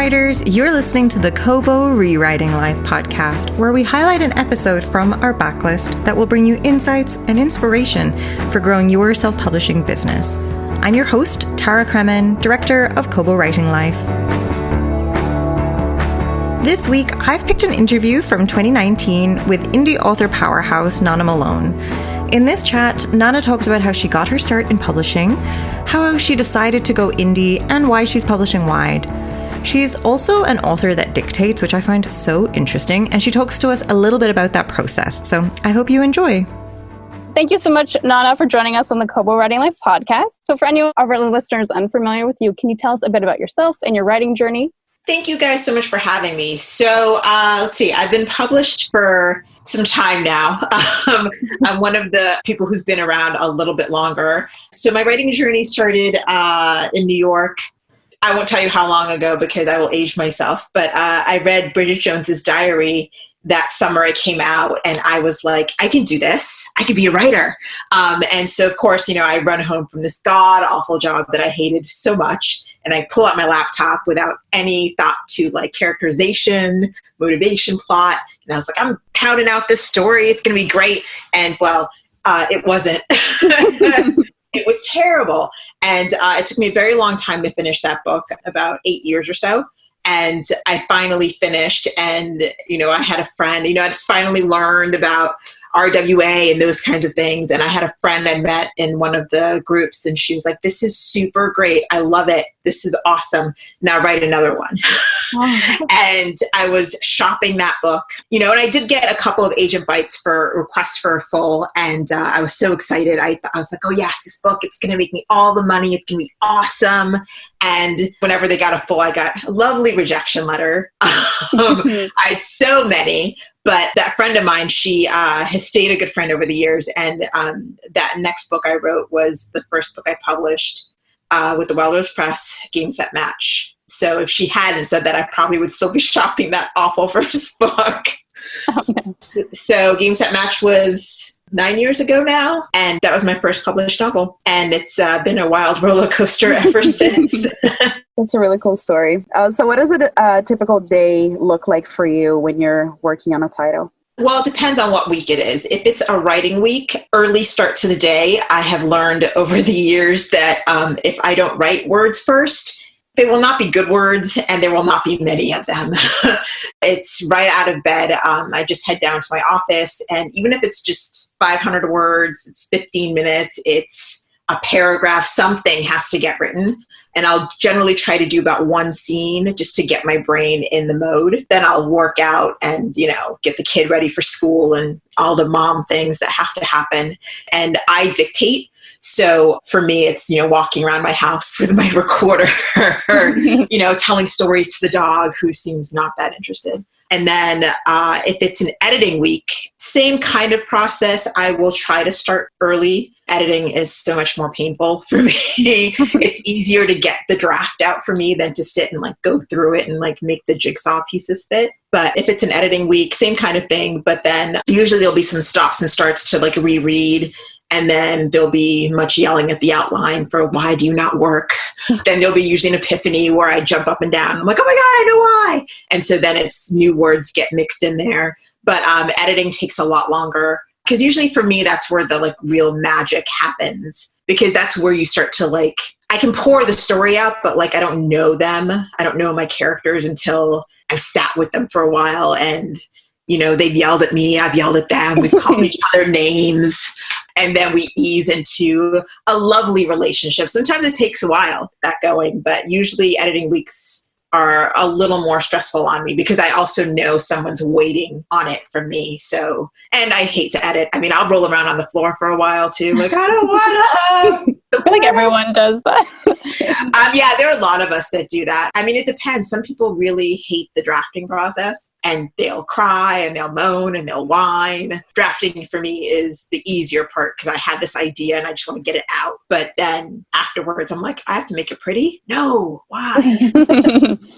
writers, you're listening to the Kobo ReWriting Life Podcast, where we highlight an episode from our backlist that will bring you insights and inspiration for growing your self-publishing business. I'm your host, Tara Kremen, Director of Kobo Writing Life. This week, I've picked an interview from 2019 with indie author powerhouse Nana Malone. In this chat, Nana talks about how she got her start in publishing, how she decided to go indie, and why she's publishing wide. She's also an author that dictates, which I find so interesting, and she talks to us a little bit about that process. So I hope you enjoy. Thank you so much, Nana, for joining us on the Kobo Writing Life podcast. So for any of our listeners unfamiliar with you, can you tell us a bit about yourself and your writing journey? Thank you guys so much for having me. So let's see, I've been published for some time now. I'm one of the people who's been around a little bit longer. So my writing journey started in New York. I won't tell you how long ago because I will age myself, but I read Bridget Jones's Diary that summer it came out, and I was like, I can do this. I could be a writer. And so, of course, I run home from this god-awful job that I hated so much, and I pull out my laptop without any thought to characterization, motivation, plot, and I was like, I'm pounding out this story. It's going to be great. And well, it wasn't. It was terrible. And it took me a very long time to finish that book, about 8 years or so. And I finally finished, and, I had a friend, I'd finally learned about RWA and those kinds of things. And I had a friend I met in one of the groups, and she was like, this is super great. I love it. This is awesome. Now write another one. Oh. And I was shopping that book, and I did get a couple of agent bites for requests for a full. And I was so excited. I was like, oh yes, this book, it's going to make me all the money. It's going to be awesome. And whenever they got a full, I got a lovely rejection letter. I had so many. But that friend of mine, she has stayed a good friend over the years. And that next book I wrote was the first book I published with the Royals Press, Game Set Match. So if she hadn't said that, I probably would still be shopping that awful first book. Okay. So Game Set Match was 9 years ago now. And that was my first published novel. And it's been a wild roller coaster ever since. That's a really cool story. So what does a typical day look like for you when you're working on a title? Well, it depends on what week it is. If it's a writing week, early start to the day, I have learned over the years that if I don't write words first, they will not be good words, and there will not be many of them. It's right out of bed. I just head down to my office, and even if it's just 500 words, it's 15 minutes, it's a paragraph, something has to get written. And I'll generally try to do about one scene just to get my brain in the mode. Then I'll work out and, get the kid ready for school and all the mom things that have to happen. And I dictate. So for me, it's, walking around my house with my recorder, telling stories to the dog who seems not that interested. And then if it's an editing week, same kind of process. I will try to start early. Editing is so much more painful for me. It's easier to get the draft out for me than to sit and go through it and make the jigsaw pieces fit. But if it's an editing week, same kind of thing. But then usually there'll be some stops and starts to reread. And then there'll be much yelling at the outline for why do you not work? Then there'll be usually an epiphany where I jump up and down. I'm like, oh my God, I know why. And so then it's new words get mixed in there. But editing takes a lot longer. Because usually for me, that's where the real magic happens. Because that's where you start to I can pour the story out, but I don't know them. I don't know my characters until I've sat with them for a while. And, they've yelled at me. I've yelled at them. We've called each other names. And then we ease into a lovely relationship. Sometimes it takes a while, that going. But usually editing weeks are a little more stressful on me because I also know someone's waiting on it from me. So, and I hate to edit. I mean, I'll roll around on the floor for a while too. I don't want to. I feel like everyone does that. Yeah, there are a lot of us that do that. I mean, it depends. Some people really hate the drafting process and they'll cry and they'll moan and they'll whine. Drafting for me is the easier part because I had this idea and I just want to get it out. But then afterwards, I'm like, I have to make it pretty? No, why?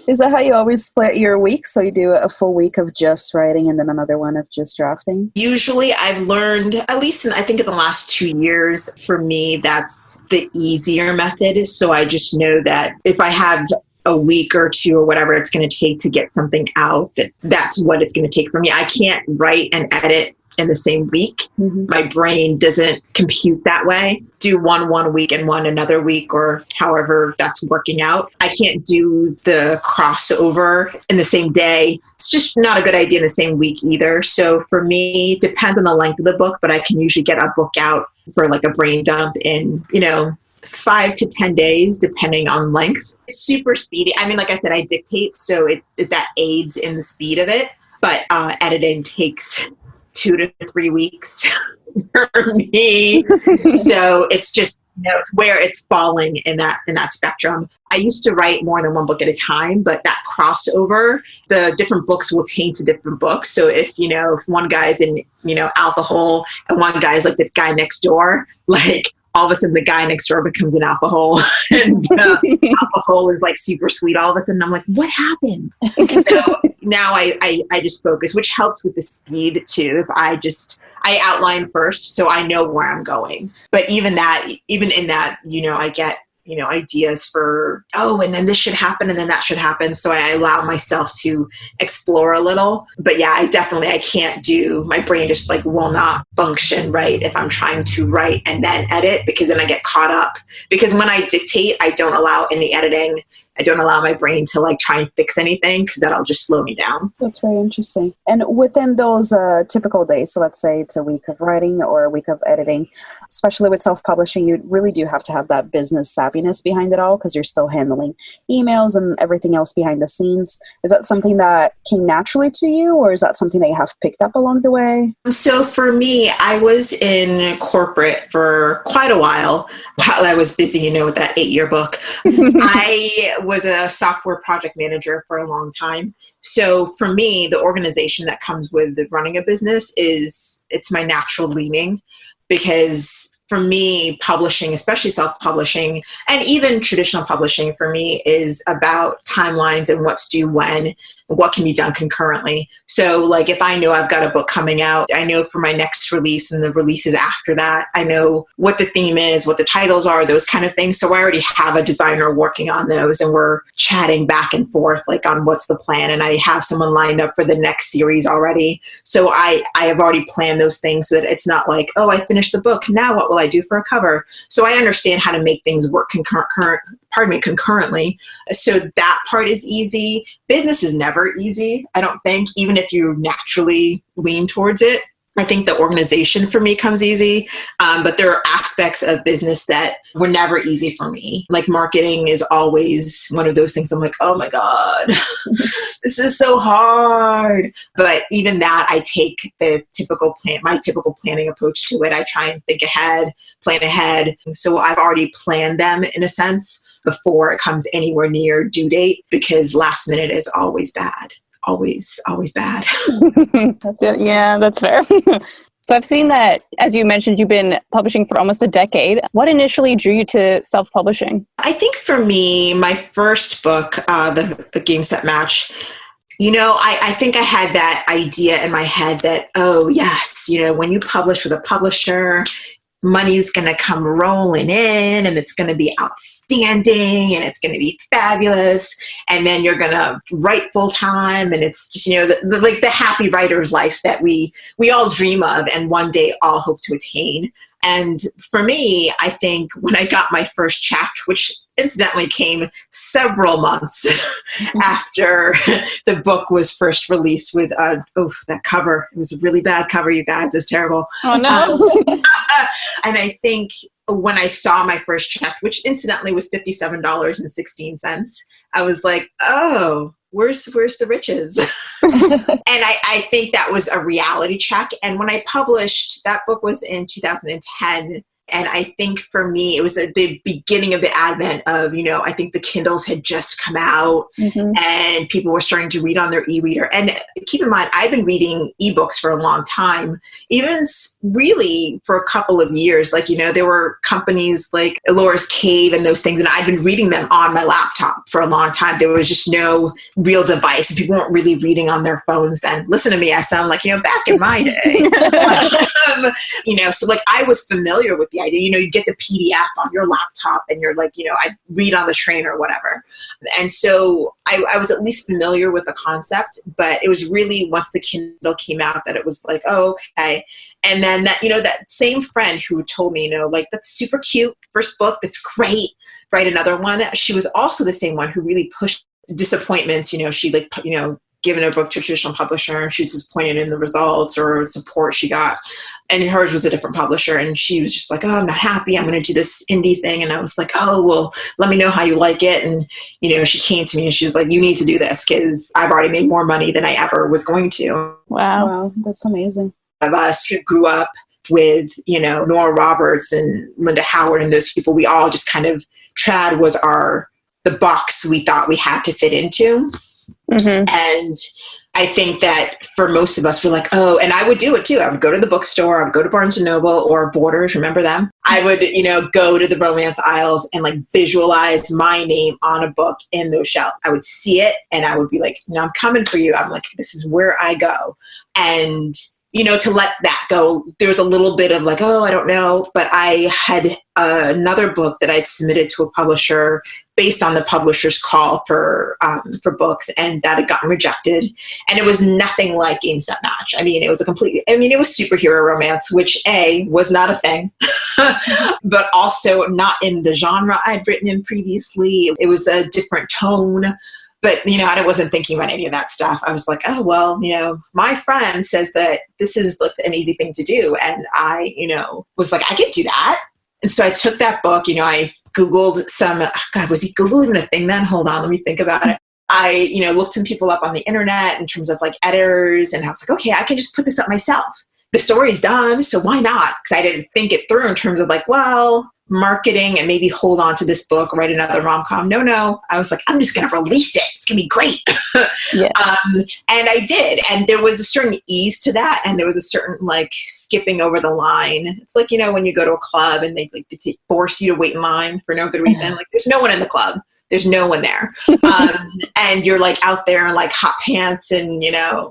Is that how you always split your week? So you do a full week of just writing and then another one of just drafting? Usually I've learned, at least I think in the last 2 years, for me, that's the easier method. So I just know that if I have a week or two or whatever it's going to take to get something out, that's what it's going to take for me. I can't write and edit in the same week. My brain doesn't compute that way. Do one week and one another week, or however that's working out. I can't do the crossover in the same day. It's just not a good idea in the same week either. So for me, it depends on the length of the book, but I can usually get a book out for like a brain dump in, 5 to 10 days, depending on length. It's super speedy. I mean, like I said, I dictate, so that aids in the speed of it, but editing takes 2 to 3 weeks for me. So it's just, it's where it's falling in that spectrum. I used to write more than one book at a time, but that crossover, the different books will taint to different books. So if one guy's in, alpha hole and one guy's like the guy next door, like all of a sudden the guy next door becomes an alpha hole and alpha hole is like super sweet. All of a sudden I'm like, what happened? So now I just focus, which helps with the speed too. If I outline first, so I know where I'm going. But even in that, I get, ideas for, and then this should happen and then that should happen. So I allow myself to explore a little. But yeah, I can't do, my brain just like will not function right if I'm trying to write and then edit, because then I get caught up. Because when I dictate, I don't allow any editing. I don't allow my brain to like try and fix anything, because that'll just slow me down. That's very interesting. And within those typical days, so let's say it's a week of writing or a week of editing, especially with self-publishing, you really do have to have that business savviness behind it all, because you're still handling emails and everything else behind the scenes. Is that something that came naturally to you, or is that something that you have picked up along the way? So for me, I was in corporate for quite a while I was busy, with that 8-year book. I was a software project manager for a long time. So for me, the organization that comes with running a business it's my natural leaning, because for me, publishing, especially self-publishing, and even traditional publishing for me is about timelines and what's due when, and what can be done concurrently. So like if I know I've got a book coming out, I know for my next release and the releases after that, I know what the theme is, what the titles are, those kind of things. So I already have a designer working on those, and we're chatting back and forth like on what's the plan. And I have someone lined up for the next series already. So I have already planned those things so that it's not like, I finished the book, now what will I do for a cover? So I understand how to make things work concurrently. So that part is easy. Business is never easy, I don't think, even if you naturally lean towards it. I think the organization for me comes easy, but there are aspects of business that were never easy for me. Like marketing is always one of those things I'm like, oh my God, this is so hard. But even that, I take my typical planning approach to it. I try and plan ahead. So I've already planned them in a sense before it comes anywhere near due date, because last minute is always bad. Always bad. That's fair. So I've seen that, as you mentioned, you've been publishing for almost a decade. What initially drew you to self-publishing? I think for me, my first book, the Game Set Match, I think I had that idea in my head that, when you publish with a publisher, money's going to come rolling in and it's going to be outstanding and it's going to be fabulous. And then you're going to write full time. And it's just, the happy writer's life that we all dream of and one day all hope to attain. And for me, I think when I got my first check, which incidentally came several months after the book was first released with, that cover. It was a really bad cover, you guys. It was terrible. Oh, no. And I think when I saw my first check, which incidentally was $57.16, I was like, oh, where's the riches? And I think that was a reality check. And when I published, that book was in 2010. And I think for me, it was at the beginning of the advent of, I think the Kindles had just come out and people were starting to read on their e-reader. And keep in mind, I've been reading ebooks for a long time, even really for a couple of years. Like, there were companies like Elora's Cave and those things, and I'd been reading them on my laptop for a long time. There was just no real device, and people weren't really reading on their phones then. Listen to me, I sound like, back in my day. So like I was familiar with the the idea. You get the PDF on your laptop and you're like, I read on the train or whatever. And so I was at least familiar with the concept, but it was really once the Kindle came out that it was like, oh, okay. And then that same friend who told me, like, that's super cute, first book, that's great, write another one. She was also the same one who really pushed disappointments. She given a book to a traditional publisher and she was disappointed in the results or support she got. And hers was a different publisher. And she was just like, oh, I'm not happy. I'm going to do this indie thing. And I was like, oh, well, let me know how you like it. And, she came to me and she was like, you need to do this because I've already made more money than I ever was going to. Wow. That's amazing. Of us who grew up with, Nora Roberts and Linda Howard and those people, we all just kind of, trad was the box we thought we had to fit into. Mm-hmm. And I think that for most of us, we're like, oh, and I would do it too. I would go to the bookstore, I would go to Barnes & Noble or Borders, remember them? I would, go to the romance aisles and like visualize my name on a book in those shelves. I would see it and I would be like, I'm coming for you. I'm like, this is where I go. And to let that go, there was a little bit of like, oh, I don't know. But I had another book that I'd submitted to a publisher based on the publisher's call for books, and that had gotten rejected. And it was nothing like Games That Match. It was it was superhero romance, which was not a thing, but also not in the genre I'd written in previously. It was a different tone. But, I wasn't thinking about any of that stuff. I was like, oh, well, my friend says that this is like an easy thing to do. And I, was like, I could do that. And so I took that book, I Googled was Google even a thing then? Hold on, let me think about it. I, looked some people up on the internet in terms of like editors. And I was like, okay, I can just put this up myself. The story's done, so why not? Because I didn't think it through in terms of like, well, marketing and maybe hold on to this book, write another rom-com. No. I was like, I'm just going to release it. It's going to be great. Yeah. And I did. And there was a certain ease to that. And there was a certain like skipping over the line. It's like, when you go to a club and they force you to wait in line for no good reason. Like there's no one in the club. There's no one there. And you're like out there in like hot pants and,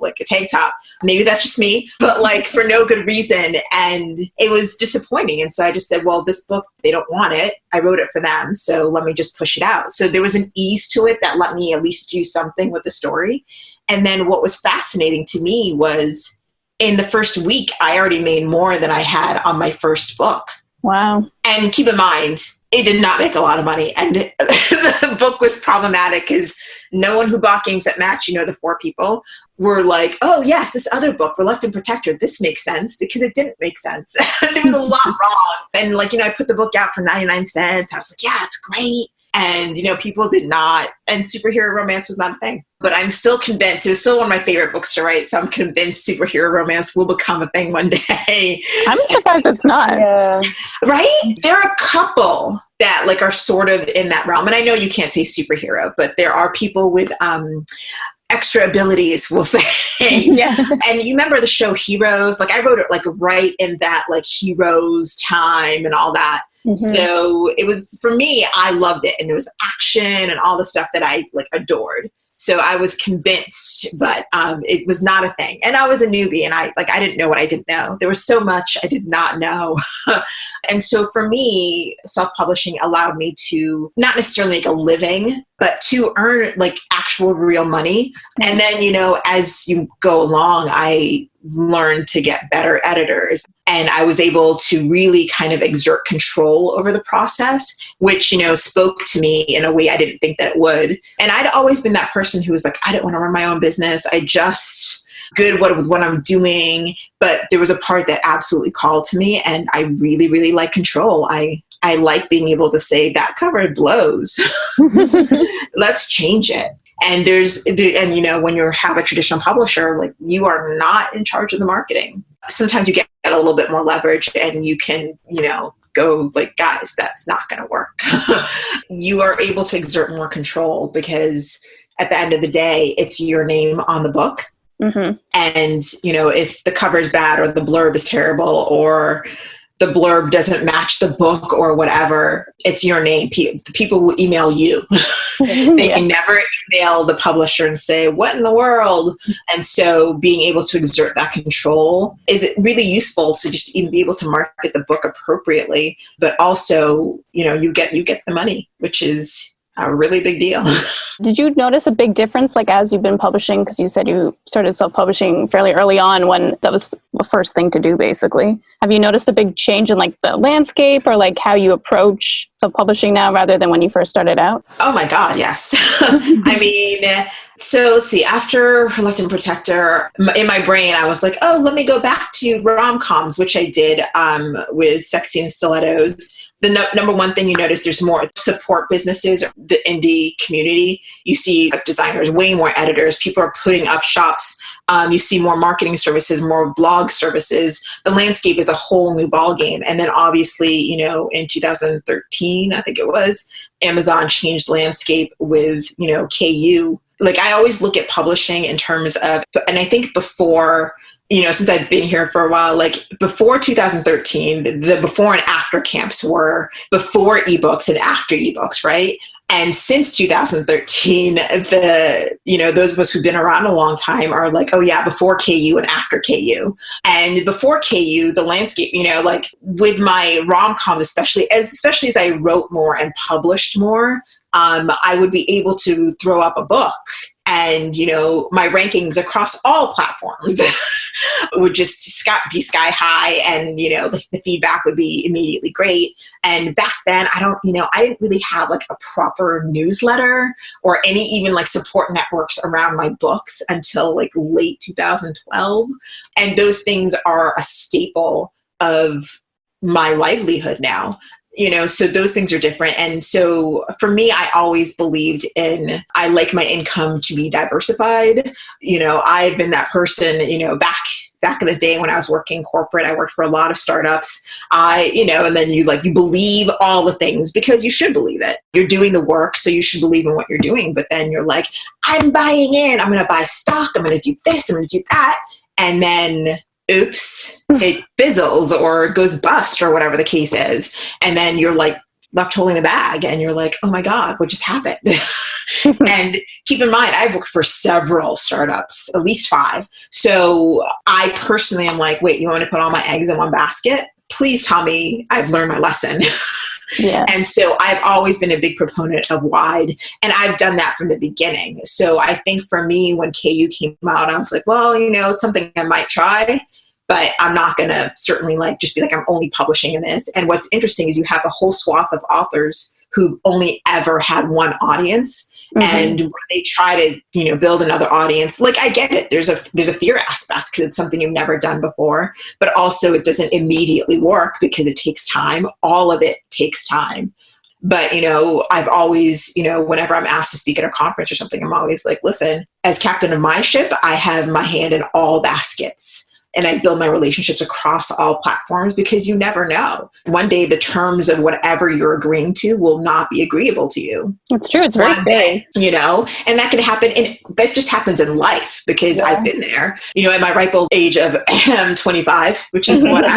like a tank top. Maybe that's just me, but like for no good reason. And it was disappointing. And so I just said, well, this book, they don't want it. I wrote it for them. So let me just push it out. So there was an ease to it that let me at least do something with the story. And then what was fascinating to me was in the first week, I already made more than I had on my first book. Wow. And keep in mind, it did not make a lot of money. And the book was problematic because no one who bought Games That Match, the 4 people, were like, oh, yes, this other book, Reluctant Protector, this makes sense, because it didn't make sense. There was a lot wrong. And like, I put the book out for 99 cents. I was like, yeah, it's great. And, people did not. And superhero romance was not a thing. But I'm still convinced, it was still one of my favorite books to write. So I'm convinced superhero romance will become a thing one day. I'm surprised it's not. Yeah. Right? There are a couple that like are sort of in that realm. And I know you can't say superhero, but there are people with extra abilities, we'll say. Yeah. And you remember the show Heroes? Like I wrote it like right in that like Heroes time and all that. Mm-hmm. So it was, for me, I loved it. And there was action and all the stuff that I like adored. So I was convinced, but it was not a thing. And I was a newbie and I didn't know what I didn't know. There was so much I did not know. And so for me, self-publishing allowed me to not necessarily make a living, but to earn like actual real money. And then, as you go along, I learned to get better editors. And I was able to really kind of exert control over the process, which, spoke to me in a way I didn't think that it would. And I'd always been that person who was like, I don't want to run my own business. I just good with what I'm doing. But there was a part that absolutely called to me. And I really, really like control. I like being able to say that cover blows. Let's change it. And when you have a traditional publisher, like you are not in charge of the marketing. Sometimes you get a little bit more leverage and you can, go like, guys, that's not going to work. You are able to exert more control because at the end of the day, it's your name on the book. Mm-hmm. And, if the cover is bad or the blurb is terrible or the blurb doesn't match the book or whatever, it's your name. People will email you. They can never email the publisher and say, what in the world? And so being able to exert that control is really useful to just even be able to market the book appropriately. But also, you get the money, which is a really big deal. Did you notice a big difference, like as you've been publishing, because you said you started self-publishing fairly early on when that was the first thing to do, basically. Have you noticed a big change in like the landscape or like how you approach self-publishing now rather than when you first started out? Oh my God, yes. I mean, so let's see, after Reluctant Protector, in my brain, I was like, oh, let me go back to rom-coms, which I did with Sexy and Stilettos. The number one thing you notice, there's more support businesses, the indie community. You see designers, way more editors. People are putting up shops. You see more marketing services, more blog services. The landscape is a whole new ballgame. And then obviously, in 2013, I think it was, Amazon changed the landscape with, KU. Like I always look at publishing in terms of, and I think before, since I've been here for a while, like before 2013, the before and after camps were before ebooks and after ebooks, right? And since 2013, those of us who've been around a long time are like, oh yeah, before KU and after KU. And before KU, the landscape, like with my rom-coms, especially as I wrote more and published more, I would be able to throw up a book. And, my rankings across all platforms would just be sky high. And, the feedback would be immediately great. And back then, I didn't really have like a proper newsletter or any even like support networks around my books until like late 2012. And those things are a staple of my livelihood now. So those things are different. And so for me, I always believed I like my income to be diversified. I've been that person, back in the day when I was working corporate, I worked for a lot of startups. And then you believe all the things because you should believe it. You're doing the work, so you should believe in what you're doing. But then you're like, I'm buying in, I'm going to buy stock, I'm going to do this, I'm going to do that. And then oops, it fizzles or goes bust or whatever the case is. And then you're like left holding the bag and you're like, oh my God, what just happened? And keep in mind, I've worked for several startups, at least 5. So I personally am like, wait, you want me to put all my eggs in one basket? Please tell me I've learned my lesson. Yeah. And so I've always been a big proponent of wide, and I've done that from the beginning. So I think for me, when KU came out, I was like, well, it's something I might try, but I'm not going to certainly just be like, I'm only publishing in this. And what's interesting is you have a whole swath of authors who've only ever had one audience. Mm-hmm. And when they try to, build another audience, I get it. There's a fear aspect because it's something you've never done before, but also it doesn't immediately work because it takes time. All of it takes time. But, I've always, whenever I'm asked to speak at a conference or something, I'm always like, listen, as captain of my ship, I have my hand in all baskets. And I build my relationships across all platforms because you never know. One day the terms of whatever you're agreeing to will not be agreeable to you. It's true. It's very scary. And that can happen. And that just happens in life because I've been there, at my ripe old age of 25, which is what I'm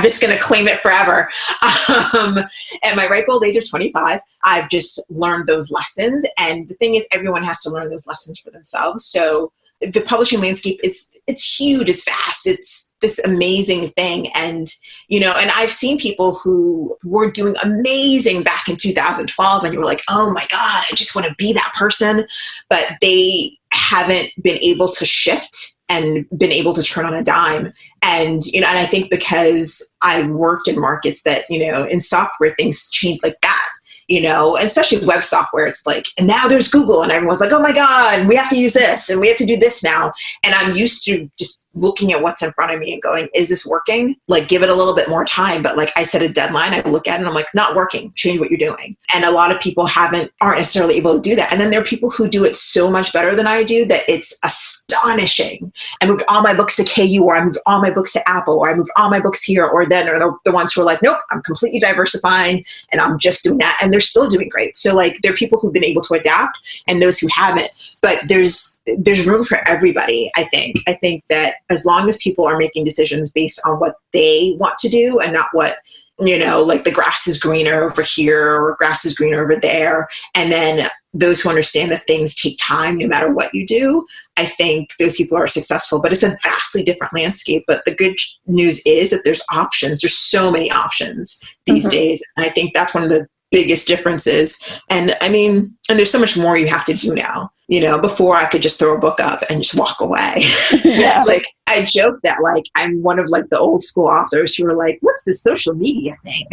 just going to claim it forever. At my ripe old age of 25, I've just learned those lessons. And the thing is, everyone has to learn those lessons for themselves. So the publishing landscape it's huge, it's vast, it's this amazing thing. And, and I've seen people who were doing amazing back in 2012 and you were like, oh my God, I just want to be that person. But they haven't been able to shift and been able to turn on a dime. And, and I think because I worked in markets that, in software, things change like that. Especially web software, it's like, and now there's Google and everyone's like, oh my God, we have to use this and we have to do this now. And I'm used to just looking at what's in front of me and going, is this working? Give it a little bit more time. But I set a deadline, I look at it and I'm like, not working, change what you're doing. And a lot of people aren't necessarily able to do that. And then there are people who do it so much better than I do that it's astonishing. I moved all my books to KU, or I moved all my books to Apple, or I moved all my books here or then, or the ones who are like, nope, I'm completely diversifying and I'm just doing that. And they're still doing great. So there are people who've been able to adapt and those who haven't. but there's room for everybody. I think that as long as people are making decisions based on what they want to do and not what, like the grass is greener over here or grass is greener over there. And then those who understand that things take time no matter what you do, I think those people are successful. But it's a vastly different landscape. But the good news is that there's options. There's so many options these days. And I think that's one of the biggest differences. And and there's so much more you have to do now. Before I could just throw a book up and just walk away. Yeah. Like I joke that like I'm one of like the old school authors who are like, what's this social media thing?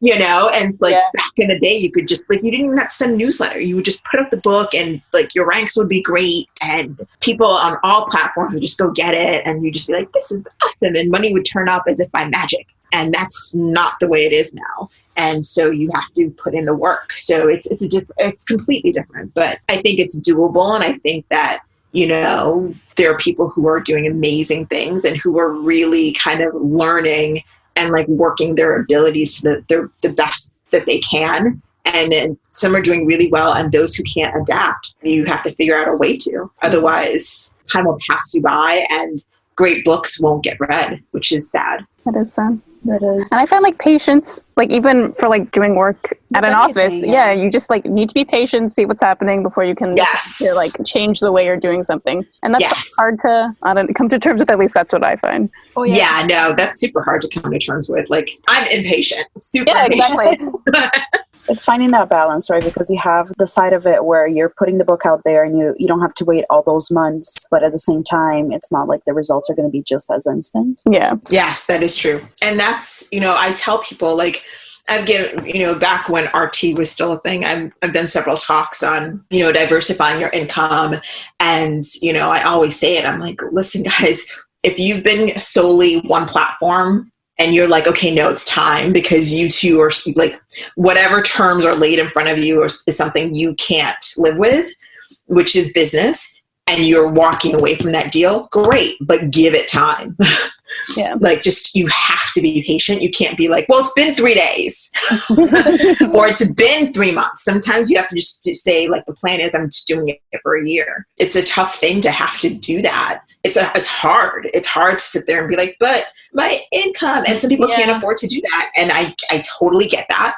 And it's like back in the day, you could just like, you didn't even have to send a newsletter. You would just put up the book and like your ranks would be great. And people on all platforms would just go get it. And you'd just be like, this is awesome. And money would turn up as if by magic. And that's not the way it is now. And so you have to put in the work. So it's completely different, but I think it's doable. And I think that, there are people who are doing amazing things and who are really kind of learning and like working their abilities so that they're the best that they can. And then some are doing really well, and those who can't adapt, you have to figure out a way to. Otherwise, time will pass you by and great books won't get read, which is sad. That is sad. That is. And I find like patience, like even for like doing work at an office, you just like need to be patient, see what's happening before you can to, like change the way you're doing something. And that's hard to come to terms with. At least that's what I find. Oh, yeah, no, that's super hard to come to terms with. Like I'm impatient, super impatient. Exactly. It's finding that balance, right? Because you have the side of it where you're putting the book out there and you don't have to wait all those months, but at the same time, it's not like the results are going to be just as instant. Yeah. Yes, that is true. And that's, I tell people like, I've given, back when RT was still a thing, I've done several talks on, diversifying your income. And, I always say it, I'm like, listen guys, if you've been solely one platform, and you're like, okay, no, it's time because you two are like, whatever terms are laid in front of you is something you can't live with, which is business, and you're walking away from that deal, great, but give it time. Yeah. Like you have to be patient. You can't be like, well, it's been 3 days or it's been 3 months. Sometimes you have to just say like, the plan is I'm just doing it for a year. It's a tough thing to have to do that. It's hard. It's hard to sit there and be like, but my income, and some people can't afford to do that. And I totally get that.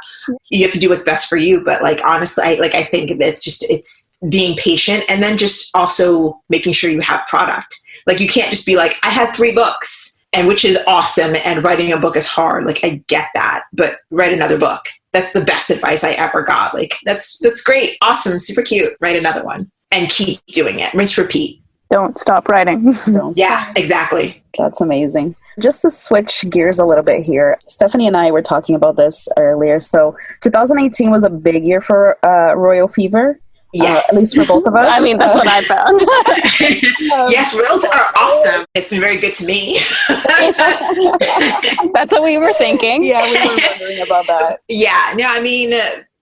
You have to do what's best for you. But like, honestly, I think it's being patient and then just also making sure you have product. Like you can't just be like, I have 3 books. And which is awesome. And writing a book is hard. Like I get that, but write another book. That's the best advice I ever got. Like that's great. Awesome. Super cute. Write another one and keep doing it. Rinse, repeat. Don't stop writing. Exactly. That's amazing. Just to switch gears a little bit here, Stephanie and I were talking about this earlier. So 2018 was a big year for Royal Fever. Yes. At least for both of us. I mean, that's what I found. Yes, Royals are awesome. It's been very good to me. That's what we were thinking. Yeah, we were wondering about that. Yeah, no, I mean,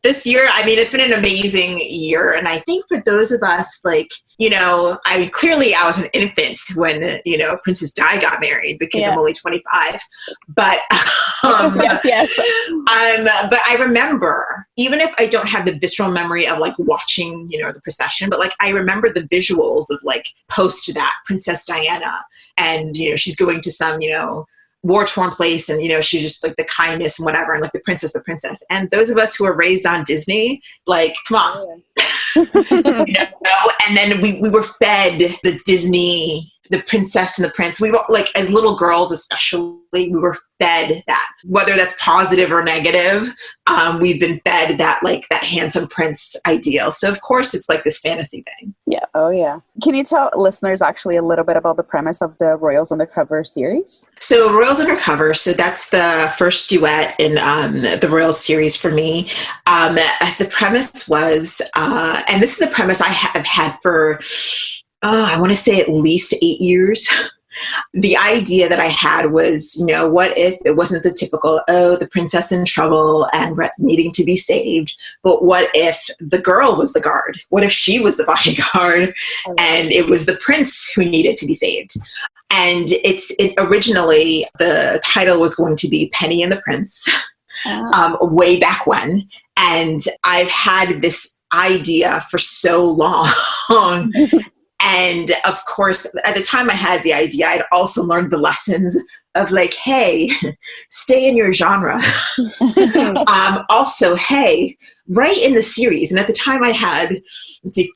this year, it's been an amazing year. And I think for those of us, like, clearly I was an infant when, Princess Di got married because I'm only 25. But, yes. But I remember, even if I don't have the visceral memory of like watching, the procession, but like I remember the visuals of like post that Princess Diana and, she's going to some, war-torn place and she's just like the kindness and whatever and like the princess and those of us who are raised on Disney, like come on. And then we were fed the Disney, the princess and the prince. We were like, as little girls especially, we were fed that, whether that's positive or negative. We've been fed that like that handsome prince ideal. So of course it's like this fantasy thing. Yeah. Oh yeah. Can you tell listeners actually a little bit about the premise of the Royals Undercover series? So Royals Undercover, so that's the first duet in the Royals series for me. The premise was, and this is a premise I have had for, I want to say at least 8 years. The idea that I had was, what if it wasn't the typical, the princess in trouble and needing to be saved, but what if the girl was the guard? What if she was the bodyguard and it was the prince who needed to be saved? And originally the title was going to be Penny and the Prince. way back when. And I've had this idea for so long. And of course, at the time I had the idea, I'd also learned the lessons of like, hey, stay in your genre. Also, hey, write in the series. And at the time I had,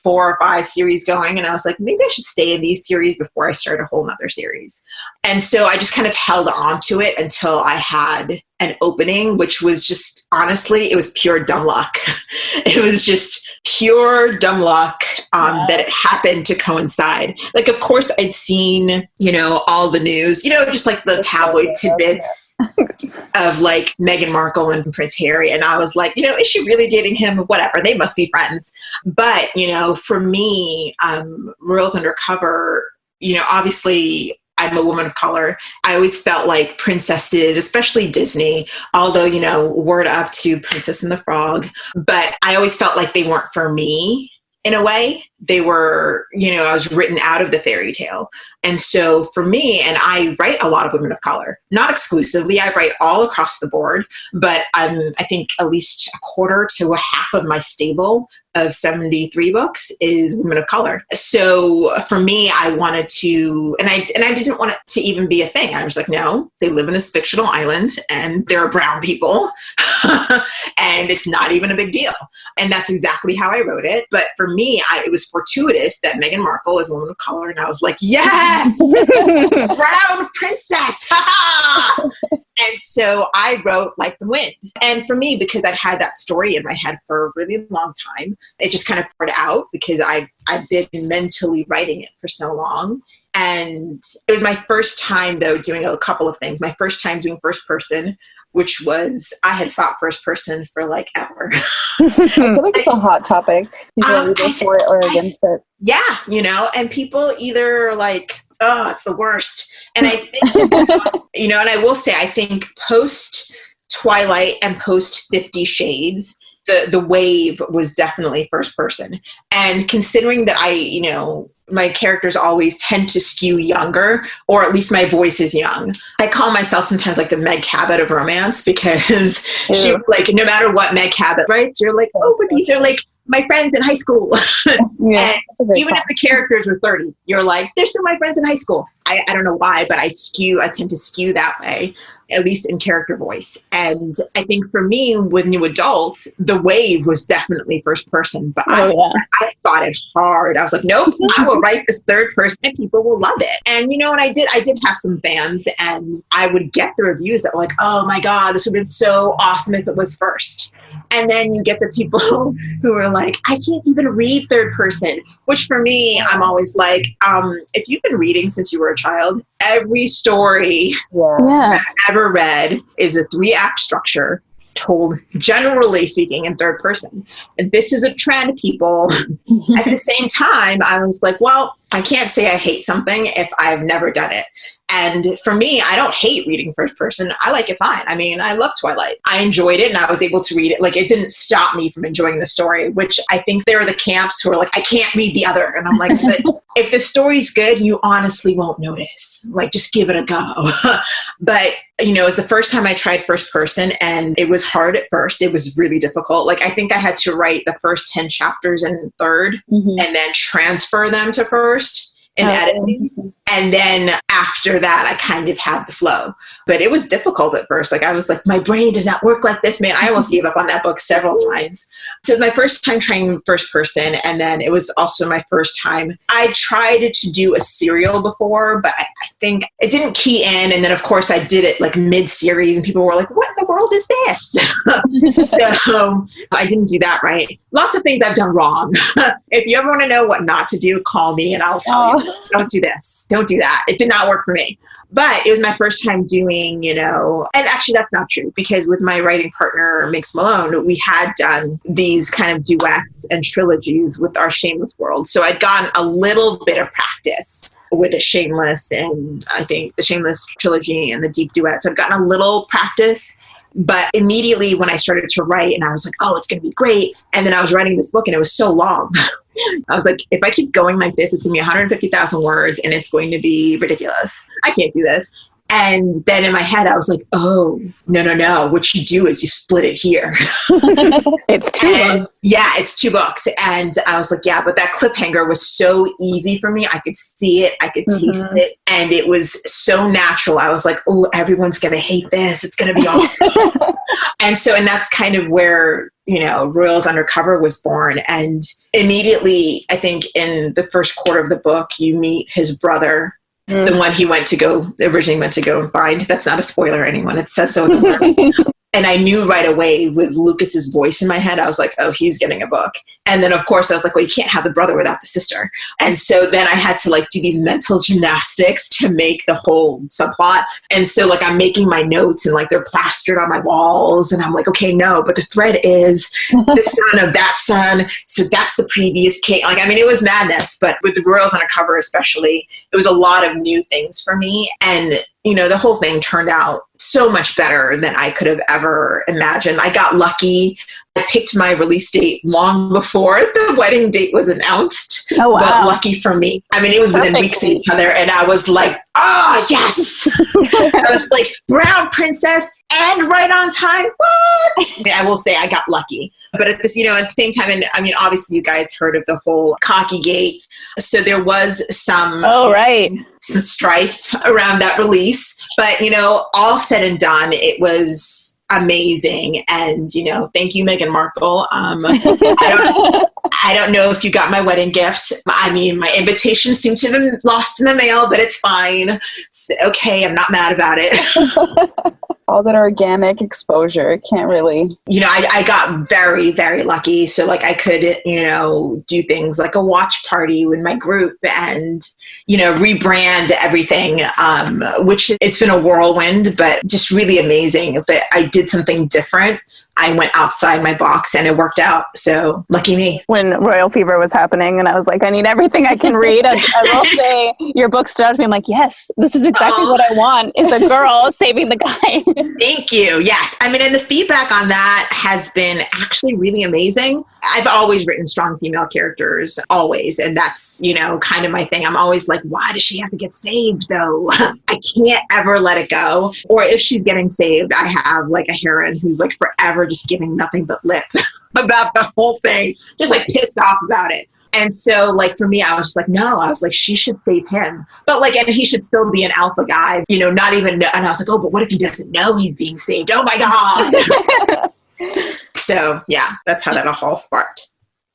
4 or 5 series going. And I was like, maybe I should stay in these series before I start a whole nother series. And so I just kind of held on to it until I had an opening, which was just, honestly, it was pure dumb luck. It was just pure dumb luck that it happened to coincide. Like, of course, I'd seen, all the news, just like the tabloid tidbits of like Meghan Markle and Prince Harry. And I was like, is she really dating him? Whatever. They must be friends. But, for me, Royals Undercover, obviously I'm a woman of color. I always felt like princesses, especially Disney, although, word up to Princess and the Frog, but I always felt like they weren't for me in a way. They were, I was written out of the fairy tale. And so for me, and I write a lot of women of color, not exclusively, I write all across the board, but I think at least a quarter to a half of my stable of 73 books is women of color. So for me, I wanted to, and I didn't want it to even be a thing. I was like, no, they live in this fictional island and there are brown people and it's not even a big deal. And that's exactly how I wrote it. But for me, it was fortuitous that Meghan Markle is a woman of color. And I was like, yes, brown princess. And so I wrote Like the Wind. And for me, because I'd had that story in my head for a really long time, it just kind of poured out because I've been mentally writing it for so long. And it was my first time, though, doing a couple of things. My first time doing first person, which was, I had fought first person for like ever. I feel like it's a hot topic. People are either for it or against it. Yeah, and people either like, oh, it's the worst. And I think, and I will say, I think post Twilight and post 50 Shades, the wave was definitely first person. And considering that my characters always tend to skew younger, or at least my voice is young. I call myself sometimes like the Meg Cabot of romance because she like, no matter what Meg Cabot writes, you're like, oh, but these are like my friends in high school. Yeah, and even if the characters are 30, you're like, they're still my friends in high school. I don't know why, but I tend to skew that way, at least in character voice. And I think for me, with new adults, the wave was definitely first person, but I fought it hard. I was like, nope, I will write this third person and people will love it. And, and I did have some fans and I would get the reviews that were like, oh my God, this would have been so awesome if it was first. And then you get the people who are like, I can't even read third person, which for me, I'm always like, if you've been reading since you were a child, every story I've ever read is a 3-act structure told, generally speaking, in third person. And this is a trend, people. At the same time, I was like, well, I can't say I hate something if I've never done it. And for me, I don't hate reading first person. I like it fine. I mean, I love Twilight. I enjoyed it and I was able to read it. Like, it didn't stop me from enjoying the story, which I think there are the camps who are like, I can't read the other. And I'm like, but if the story's good, you honestly won't notice. Like, just give it a go. But, it's the first time I tried first person and it was hard at first. It was really difficult. Like, I think I had to write the first 10 chapters in third and then transfer them to first. In editing. And then after that, I kind of had the flow. But it was difficult at first. Like, I was like, my brain does not work like this, man. I almost gave up on that book several times. So it was my first time trying first person. And then it was also my first time. I tried to do a serial before, but I think it didn't key in. And then, of course, I did it like mid-series and people were like, what in the world is this? So I didn't do that right. Lots of things I've done wrong. If you ever want to know what not to do, call me and I'll tell you. Don't do this. Don't do that. It did not work for me. But it was my first time doing, and actually that's not true because with my writing partner, Meghan Malone, we had done these kind of duets and trilogies with our Shameless world. So I'd gotten a little bit of practice with the Shameless and I think the Shameless trilogy and the deep duets. I've gotten a little practice. But immediately when I started to write and I was like, oh, it's going to be great. And then I was writing this book and it was so long. I was like, if I keep going like this, it's going to be 150,000 words and it's going to be ridiculous. I can't do this. And then in my head, I was like, oh, no. What you do is you split it here. It's two books. Yeah, it's 2 books. And I was like, yeah, but that cliffhanger was so easy for me. I could see it. I could taste it. And it was so natural. I was like, oh, everyone's going to hate this. It's going to be awesome. And that's kind of where, Royals Undercover was born. And immediately, I think in the first quarter of the book, you meet his brother, the one he originally went to go and find. That's not a spoiler, anyone. It says so in the book. And I knew right away with Lucas's voice in my head, I was like, oh, he's getting a book. And then, of course, I was like, well, you can't have the brother without the sister. And so then I had to do these mental gymnastics to make the whole subplot. And so I'm making my notes and they're plastered on my walls. And I'm like, okay, no, but the thread is the son of that son. So that's the previous case. It was madness. But with the Royals Undercover especially, it was a lot of new things for me. And the whole thing turned out so much better than I could have ever imagined. I got lucky. I picked my release date long before the wedding date was announced. Oh, wow. But lucky for me. It was within weeks of each other. And I was like, oh, yes. I was like, brown princess and right on time. What? I will say I got lucky. But at the same time, and obviously you guys heard of the whole cocky gate. So there was some strife around that release. But, all said and done, it was amazing. And, thank you, Meghan Markle. I don't know if you got my wedding gift. My invitation seemed to have been lost in the mail, but it's fine. It's okay. I'm not mad about it. All that organic exposure. Can't really. I got very, very lucky. So I could, do things like a watch party with my group and, rebrand everything, which it's been a whirlwind, but just really amazing. But I did something different. I went outside my box and it worked out. So lucky me. When Royal Fever was happening and I was like, I need everything I can read. I will say your book stood out to me. I'm like, yes, this is exactly what I want, is a girl saving the guy. Thank you. Yes. And the feedback on that has been actually really amazing. I've always written strong female characters, always. And that's, kind of my thing. I'm always like, why does she have to get saved though? I can't ever let it go. Or if she's getting saved, I have a heroine who's forever just giving nothing but lip about the whole thing, just pissed off about it. And so for me, I was just no, I was she should save him. But and he should still be an alpha guy, not even know. And I was oh, but what if he doesn't know he's being saved? Oh my God. So yeah, that's how that all sparked.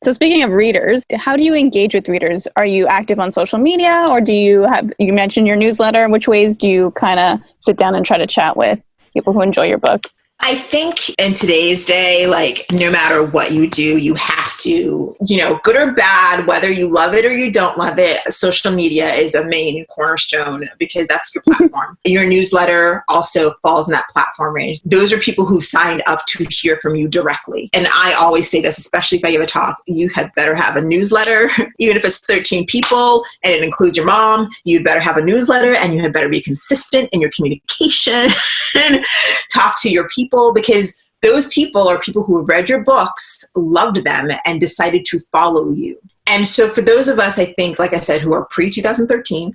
So speaking of readers, how do you engage with readers? Are you active on social media, or you mentioned your newsletter? Which ways do you kind of sit down and try to chat with people who enjoy your books? I think in today's day, no matter what you do, you have to, good or bad, whether you love it or you don't love it, social media is a main cornerstone because that's your platform. Your newsletter also falls in that platform range. Those are people who signed up to hear from you directly. And I always say this, especially if I give a talk, you had better have a newsletter, even if it's 13 people and it includes your mom, you'd better have a newsletter and you had better be consistent in your communication and talk to your people, because those people are people who have read your books, loved them, and decided to follow you. And so for those of us, I think, like I said, who are pre-2013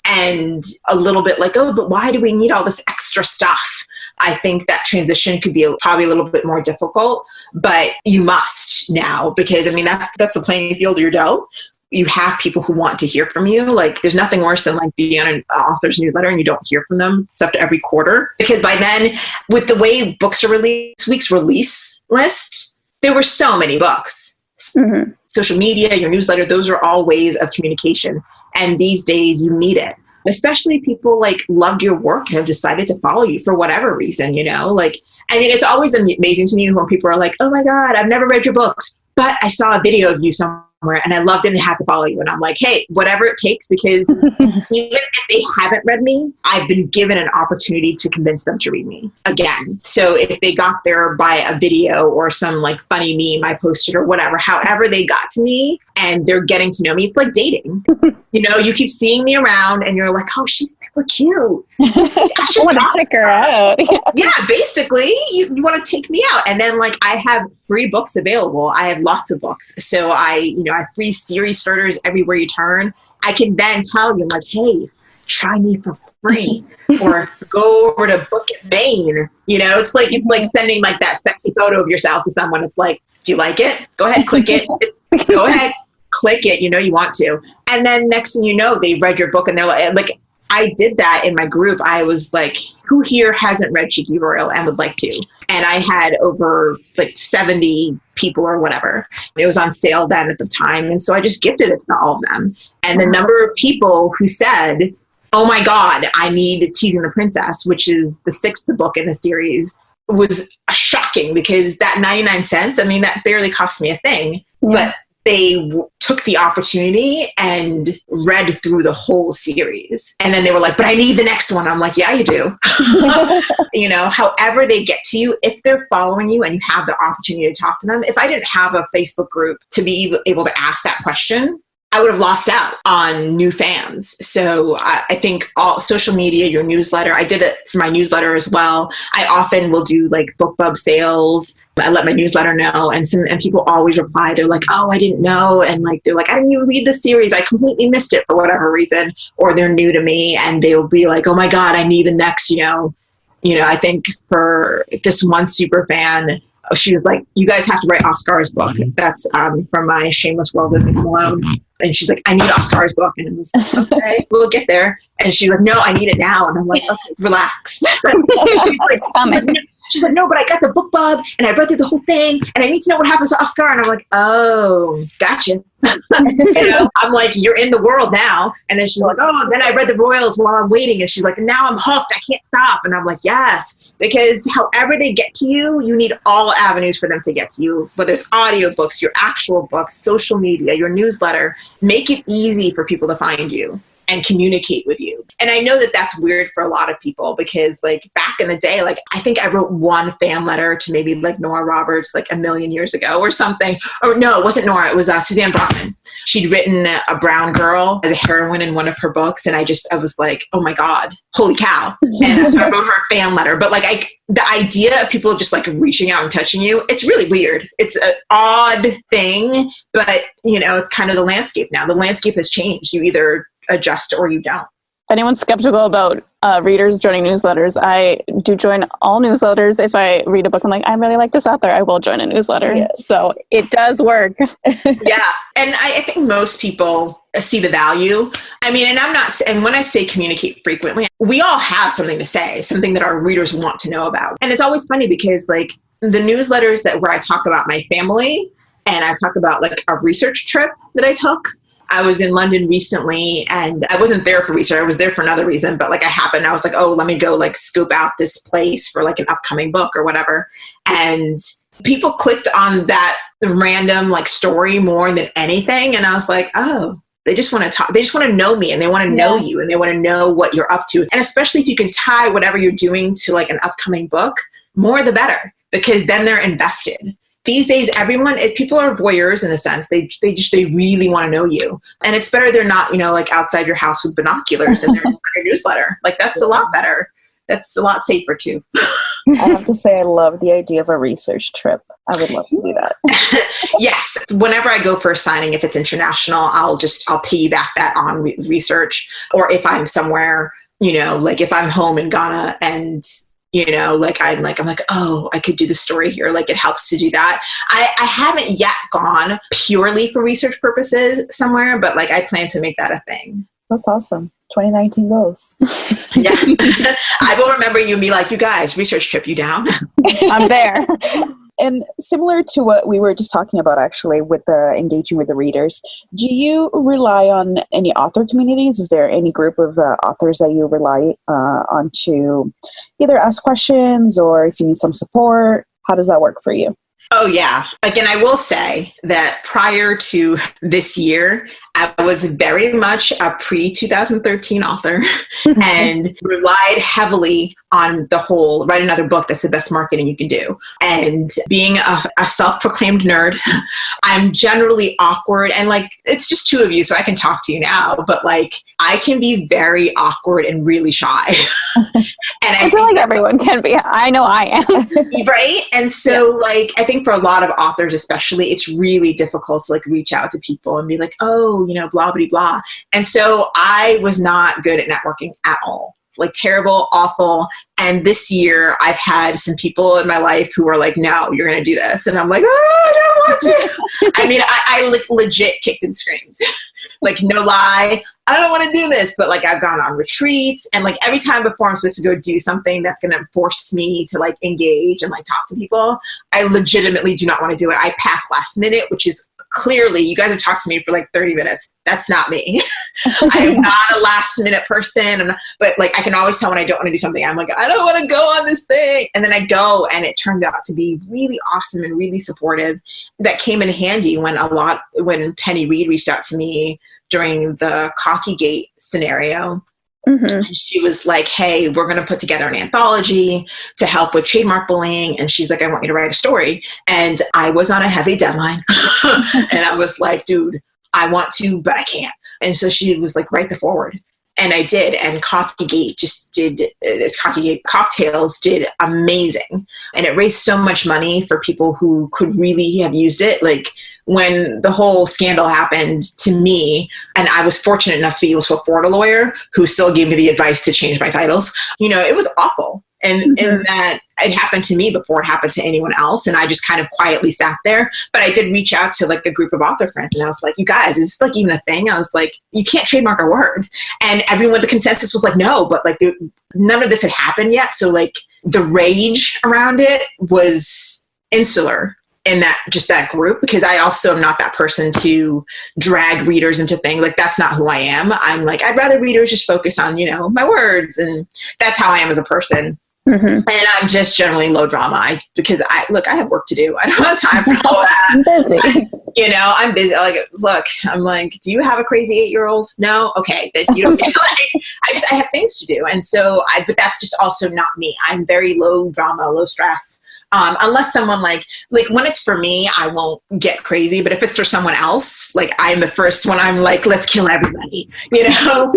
and a little bit oh, but why do we need all this extra stuff? I think that transition could be probably a little bit more difficult, but you must now, because that's the playing field you're dealt. You have people who want to hear from you. There's nothing worse than being on an author's newsletter and you don't hear from them except every quarter. Because by then, with the way books are released, this week's release list, there were so many books. Mm-hmm. Social media, your newsletter, those are all ways of communication. And these days you need it. Especially people loved your work and have decided to follow you for whatever reason, it's always amazing to me when people are oh my God, I've never read your books, but I saw a video of you somewhere and I loved it and had to follow you. And I'm like, hey, whatever it takes, because even if they haven't read me, I've been given an opportunity to convince them to read me again. So if they got there by a video or some funny meme I posted or whatever, however they got to me and they're getting to know me, it's like dating. You keep seeing me around and you're like, oh, she's super cute. I want to check her out. Yeah, basically, you want to take me out. And then I have free books available. I have lots of books. So I have free series starters everywhere you turn. I can then tell you hey, try me for free, or go over to Book in Maine. You know, it's like sending like that sexy photo of yourself to someone. It's like, do you like it? Go ahead, click it. Go ahead, click it. You know, you want to. And then next thing you know, they read your book and they're like, I did that in my group. I was like, who here hasn't read Cheeky Royal and would like to? And I had over like 70 people or whatever. It was on sale then at the time. And so I just gifted it to all of them. And the number of people who said, oh my God, I need Teasing the Princess, which is the 6th book in the series, was shocking, because that 99 cents, I mean, that barely cost me a thing. Yeah. But they took the opportunity and read through the whole series. And then they were like, but I need the next one. I'm like, yeah, you do. You know, however they get to you, if they're following you and you have the opportunity to talk to them. If I didn't have a Facebook group to be able to ask that question, I would have lost out on new fans. So I think all social media, your newsletter, I did it for my newsletter as well. I often will do like BookBub sales. I let my newsletter know, and people always reply. They're like, oh, I didn't know. And like, they're like, I didn't even read the series. I completely missed it for whatever reason. Or they're new to me and they'll be like, oh my God, I need the next, you know, I think for this one super fan, she was like, you guys have to write Oscar's book. That's from my Shameless World with Meghan Malone. And she's like, I need Oscar's book. And I was like, okay, we'll get there. And she's like, no, I need it now. And I'm like, okay, relax. She's like, no, but I got the BookBub and I read through the whole thing and I need to know what happens to Oscar. And I'm like, oh, gotcha. You know, I'm like, you're in the world now. And then she's like, oh, then I read the Royals while I'm waiting. And she's like, now I'm hooked. I can't stop. And I'm like, yes, because however they get to you, you need all avenues for them to get to you, whether it's audiobooks, your actual books, social media, your newsletter. Make it easy for people to find you and communicate with you. And I know that that's weird for a lot of people, because like back in the day, like I think I wrote one fan letter to maybe like Nora Roberts like a million years ago or something. Or no, it wasn't Nora. It was Suzanne Brockman. She'd written a brown girl as a heroine in one of her books. And I was like, oh my God, holy cow. And so I wrote her a fan letter. But like the idea of people just like reaching out and touching you, it's really weird. It's an odd thing, but you know, it's kind of the landscape now. The landscape has changed. You either adjust or you don't. If anyone's skeptical about readers joining newsletters, I do join all newsletters. If I read a book, I'm like, I really like this author, I will join a newsletter. Yes. So it does work. Yeah. And I think most people see the value. I mean, and when I say communicate frequently, we all have something to say, something that our readers want to know about. And it's always funny because like the newsletters where I talk about my family and I talk about like a research trip that I took. I was in London recently and I wasn't there for research. I was there for another reason, but like I was like, oh, let me go like scope out this place for like an upcoming book or whatever. And people clicked on that random like story more than anything. And I was like, oh, they just want to talk. They just want to know me and they want to know you and they want to know what you're up to. And especially if you can tie whatever you're doing to like an upcoming book, more the better, because then they're invested. These days, if people are voyeurs in a sense, they really want to know you. And it's better they're not, you know, like outside your house with binoculars and they're in your newsletter. Like that's a lot better. That's a lot safer too. I have to say, I love the idea of a research trip. I would love to do that. Yes. Whenever I go for a signing, if it's international, I'll piggyback that on research. Or if I'm somewhere, you know, like if I'm home in Ghana and you know, like I'm like, oh, I could do the story here. Like it helps to do that. I haven't yet gone purely for research purposes somewhere, but like I plan to make that a thing. That's awesome. 2019 goes. Yeah. I will remember you and be like, you guys, research trip, you down? I'm there. And similar to what we were just talking about, actually, with engaging with the readers, do you rely on any author communities? Is there any group of authors that you rely on to either ask questions or if you need some support? How does that work for you? Oh, yeah. Again, I will say that prior to this year, I was very much a pre-2013 author and relied heavily on the whole, write another book. That's the best marketing you can do. And being a self-proclaimed nerd, I'm generally awkward. And like, it's just two of you, so I can talk to you now. But like, I can be very awkward and really shy. And I feel like everyone can be. I know I am. Right? And so like, I think for a lot of authors especially, it's really difficult to like reach out to people and be like, oh, you know, blah, blah, blah. And so I was not good at networking at all. Like terrible, awful. And this year I've had some people in my life who are like, no, you're going to do this. And I'm like, oh, I don't want to. I mean, I legit kicked and screamed. Like, no lie, I don't want to do this. But like, I've gone on retreats, and like every time before I'm supposed to go do something that's going to force me to like engage and like talk to people, I legitimately do not want to do it. I pack last minute, which is clearly, you guys have talked to me for like 30 minutes. That's not me. I am not a last minute person. But like, I can always tell when I don't want to do something. I'm like, I don't want to go on this thing. And then I go, and it turns out to be really awesome and really supportive. That came in handy when Penny Reed reached out to me during the Cockygate scenario. Mm-hmm. And she was like, hey, we're going to put together an anthology to help with trademark bullying. And she's like, I want you to write a story. And I was on a heavy deadline. And I was like, dude, I want to, but I can't. And so she was like, write the foreword. And I did. And Cockygate Cockygate Cocktails did amazing. And it raised so much money for people who could really have used it. Like, when the whole scandal happened to me, and I was fortunate enough to be able to afford a lawyer who still gave me the advice to change my titles, you know, it was awful. And in that it happened to me before it happened to anyone else. And I just kind of quietly sat there. But I did reach out to like a group of author friends, and I was like, you guys, is this like even a thing? I was like, you can't trademark a word. And everyone, the consensus was like, no, but like none of this had happened yet. So like the rage around it was insular in that group, because I also am not that person to drag readers into things. Like, that's not who I am. I'm like, I'd rather readers just focus on, you know, my words. And that's how I am as a person. Mm-hmm. And I'm just generally low drama because I have work to do. I don't have time for all that. I'm busy. I'm busy. Like, look, I'm like, do you have a crazy 8-year-old? No? Okay. Then you don't feel like, I have things to do. And so but that's just also not me. I'm very low drama, low stress. Unless someone like when it's for me, I won't get crazy. But if it's for someone else, like I'm the first one, I'm like, let's kill everybody, you know?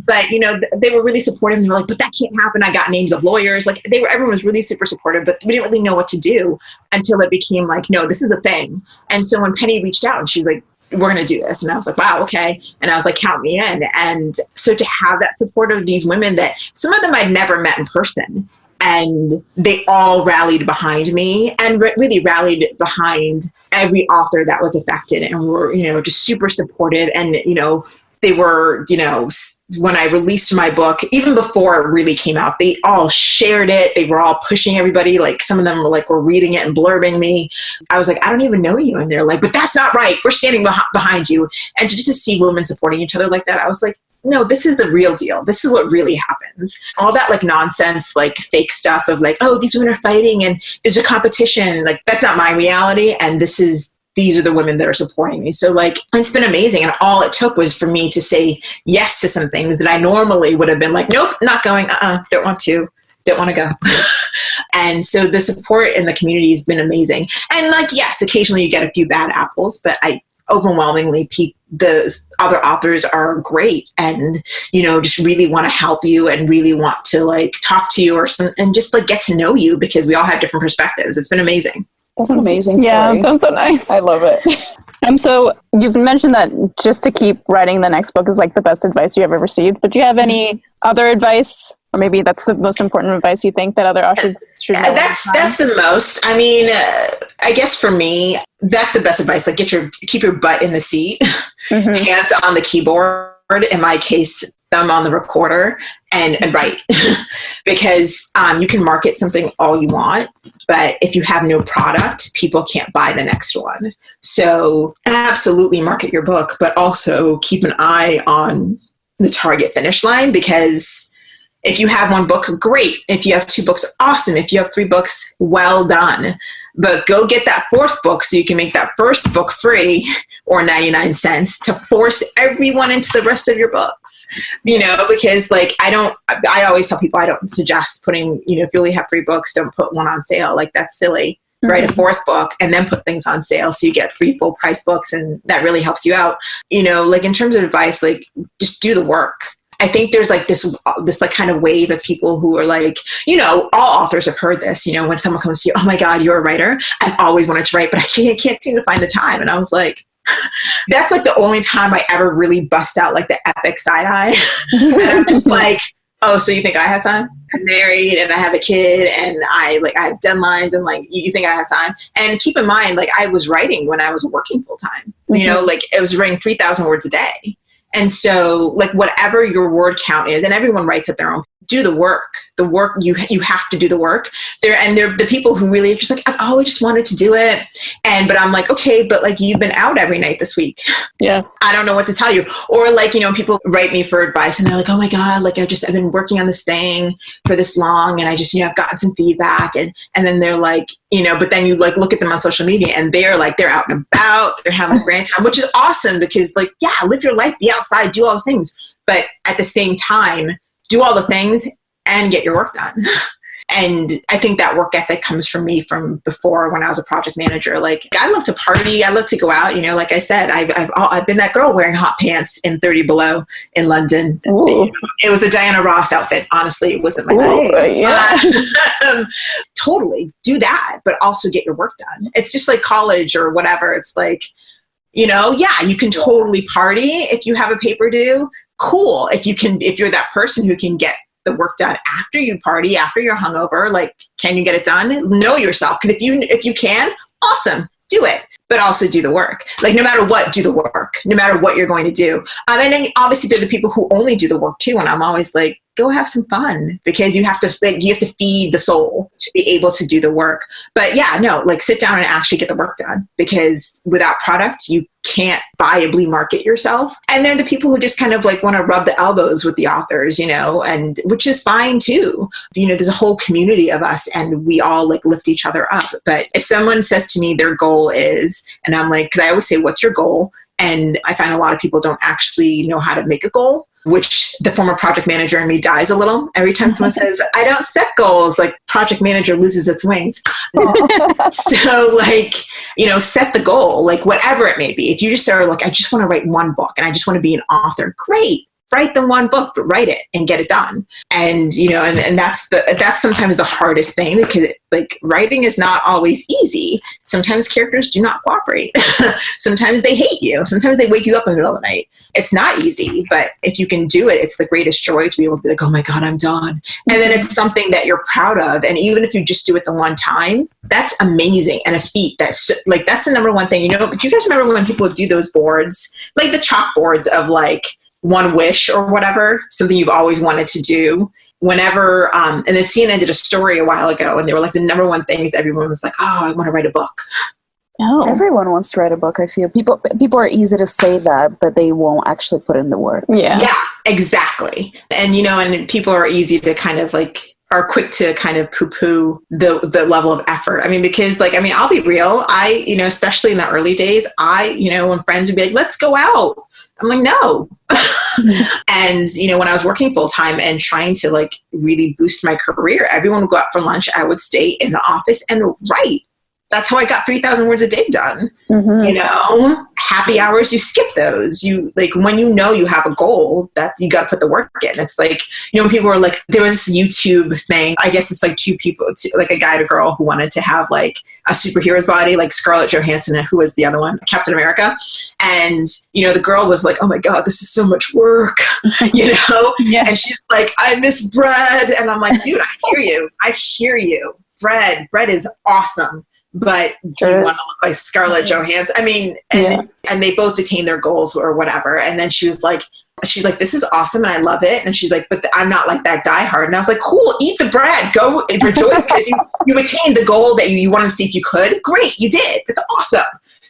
But you know, they were really supportive. And they're like, but that can't happen. I got names of lawyers. Like everyone was really super supportive, but we didn't really know what to do until it became like, no, this is a thing. And so when Penny reached out and she's like, we're going to do this. And I was like, wow, okay. And I was like, count me in. And so to have that support of these women that some of them I'd never met in person, and they all rallied behind me and really rallied behind every author that was affected, and were, you know, just super supportive. And, you know, they were, you know, when I released my book, even before it really came out, they all shared it. They were all pushing everybody. Like some of them were reading it and blurbing me. I was like, I don't even know you. And they're like, but that's not right. We're standing behind you. And just to see women supporting each other like that, I was like, no, this is the real deal. This is what really happens. All that like nonsense, like fake stuff of like, oh, these women are fighting and there's a competition. Like, that's not my reality. And these are the women that are supporting me. So like, it's been amazing. And all it took was for me to say yes to some things that I normally would have been like, nope, not going. Don't want to go. And so the support in the community has been amazing. And like, yes, occasionally you get a few bad apples, but overwhelmingly the other authors are great and, you know, just really want to help you and really want to like talk to you and just like get to know you, because we all have different perspectives. It's been amazing. That's an amazing story. Yeah, it sounds so nice. I love it. So you've mentioned that just to keep writing the next book is like the best advice you ever received, but do you have any other advice, or maybe that's the most important advice you think that other authors should know? That's the most. I mean, I guess for me, that's the best advice. Like, keep your butt in the seat, hands on the keyboard. In my case, thumb on the recorder, and write. Because you can market something all you want, but if you have no product, people can't buy the next one. So absolutely market your book, but also keep an eye on the target finish line, because If you have one book, great. If you have 2 books, awesome. If you have 3 books, well done. But go get that 4th book so you can make that first book free or 99 cents to force everyone into the rest of your books, because like, I always tell people I don't suggest putting, if you only have 3 books, don't put one on sale. Like, that's silly. Write a 4th book and then put things on sale so you get 3 full price books, and that really helps you out. Like in terms of advice, like just do the work. I think there's like this like kind of wave of people who are like, all authors have heard this, when someone comes to you, oh my God, you're a writer. I've always wanted to write, but I can't seem to find the time. And I was like, that's like the only time I ever really bust out like the epic side eye. And I'm just like, oh, so you think I have time? I'm married and I have a kid and I have deadlines, and like, you think I have time? And keep in mind, like, I was writing when I was working full time, like I was writing 3,000 words a day. And so like whatever your word count is, and everyone writes at their own, do the work. The work, you have to do the work. They're the people who really are just like, I've always just wanted to do it. But I'm like, okay, but like, you've been out every night this week. Yeah. I don't know what to tell you. Or like, people write me for advice and they're like, oh my God, like I've been working on this thing for this long. And I just, I've gotten some feedback. And then they're like, but then you like look at them on social media and they're out and about, they're having a great time, which is awesome because like, yeah, live your life, be outside, do all the things. But at the same time, do all the things and get your work done. And I think that work ethic comes from me from before when I was a project manager. Like, I love to party. I love to go out. Like I said, I've been that girl wearing hot pants in 30 below in London. Ooh. It was a Diana Ross outfit. Honestly, it wasn't my nice. Totally do that, but also get your work done. It's just like college or whatever. It's like, yeah, you can totally party if you have a paper due. Cool. If you're that person who can get the work done after you party, after you're hungover, like, can you get it done? Know yourself. Because if you can, awesome, do it. But also do the work. Like, no matter what, do the work. No matter what you're going to do. And then obviously there are the people who only do the work too. And I'm always like, go have some fun, because you have to feed the soul to be able to do the work. But yeah, no, like sit down and actually get the work done, because without product, you can't viably market yourself. And they're the people who just kind of like want to rub the elbows with the authors, and which is fine too. There's a whole community of us and we all like lift each other up. But if someone says to me their goal is, and I'm like, because I always say, what's your goal? And I find a lot of people don't actually know how to make a goal, which the former project manager in me dies a little. Every time someone says, I don't set goals, like project manager loses its wings. So like, set the goal, like whatever it may be. If you just say, like, I just want to write one book and I just want to be an author, great. Write the one book, but write it and get it done. And, and that's sometimes the hardest thing, because like writing is not always easy. Sometimes characters do not cooperate. Sometimes they hate you. Sometimes they wake you up in the middle of the night. It's not easy, but if you can do it, it's the greatest joy to be able to be like, oh my God, I'm done. And then it's something that you're proud of. And even if you just do it the one time, that's amazing and a feat. That's the number one thing, but you guys remember when people would do those boards, like the chalkboards of like, one wish or whatever, something you've always wanted to do. Whenever, and then CNN did a story a while ago, and they were like, the number one thing is everyone was like, oh, I want to write a book. Oh. Everyone wants to write a book, I feel. People are easy to say that, but they won't actually put in the work. Yeah, exactly. And, and people are easy to kind of like, are quick to kind of poo-poo the level of effort. Because I'll be real. Especially in the early days, when friends would be like, let's go out. I'm like, no. And, when I was working full time and trying to like really boost my career, everyone would go out for lunch. I would stay in the office and write. That's how I got 3,000 words a day done. Mm-hmm. Happy hours, you skip those. You like when you have a goal, that you got to put the work in. It's like, when people were like, there was this YouTube thing. I guess it's like two people, like a guy and a girl who wanted to have like a superhero's body, like Scarlett Johansson and who was the other one, Captain America. And, the girl was like, oh my God, this is so much work, Yeah. And she's like, I miss bread. And I'm like, dude, I hear you. Bread is awesome. But do you want to look like Scarlett Johansson? And they both attain their goals or whatever. And then she's like, this is awesome and I love it. And she's like, but I'm not like that diehard. And I was like, cool, eat the bread, go and rejoice because you attained the goal that you wanted to see if you could. Great, you did. That's awesome.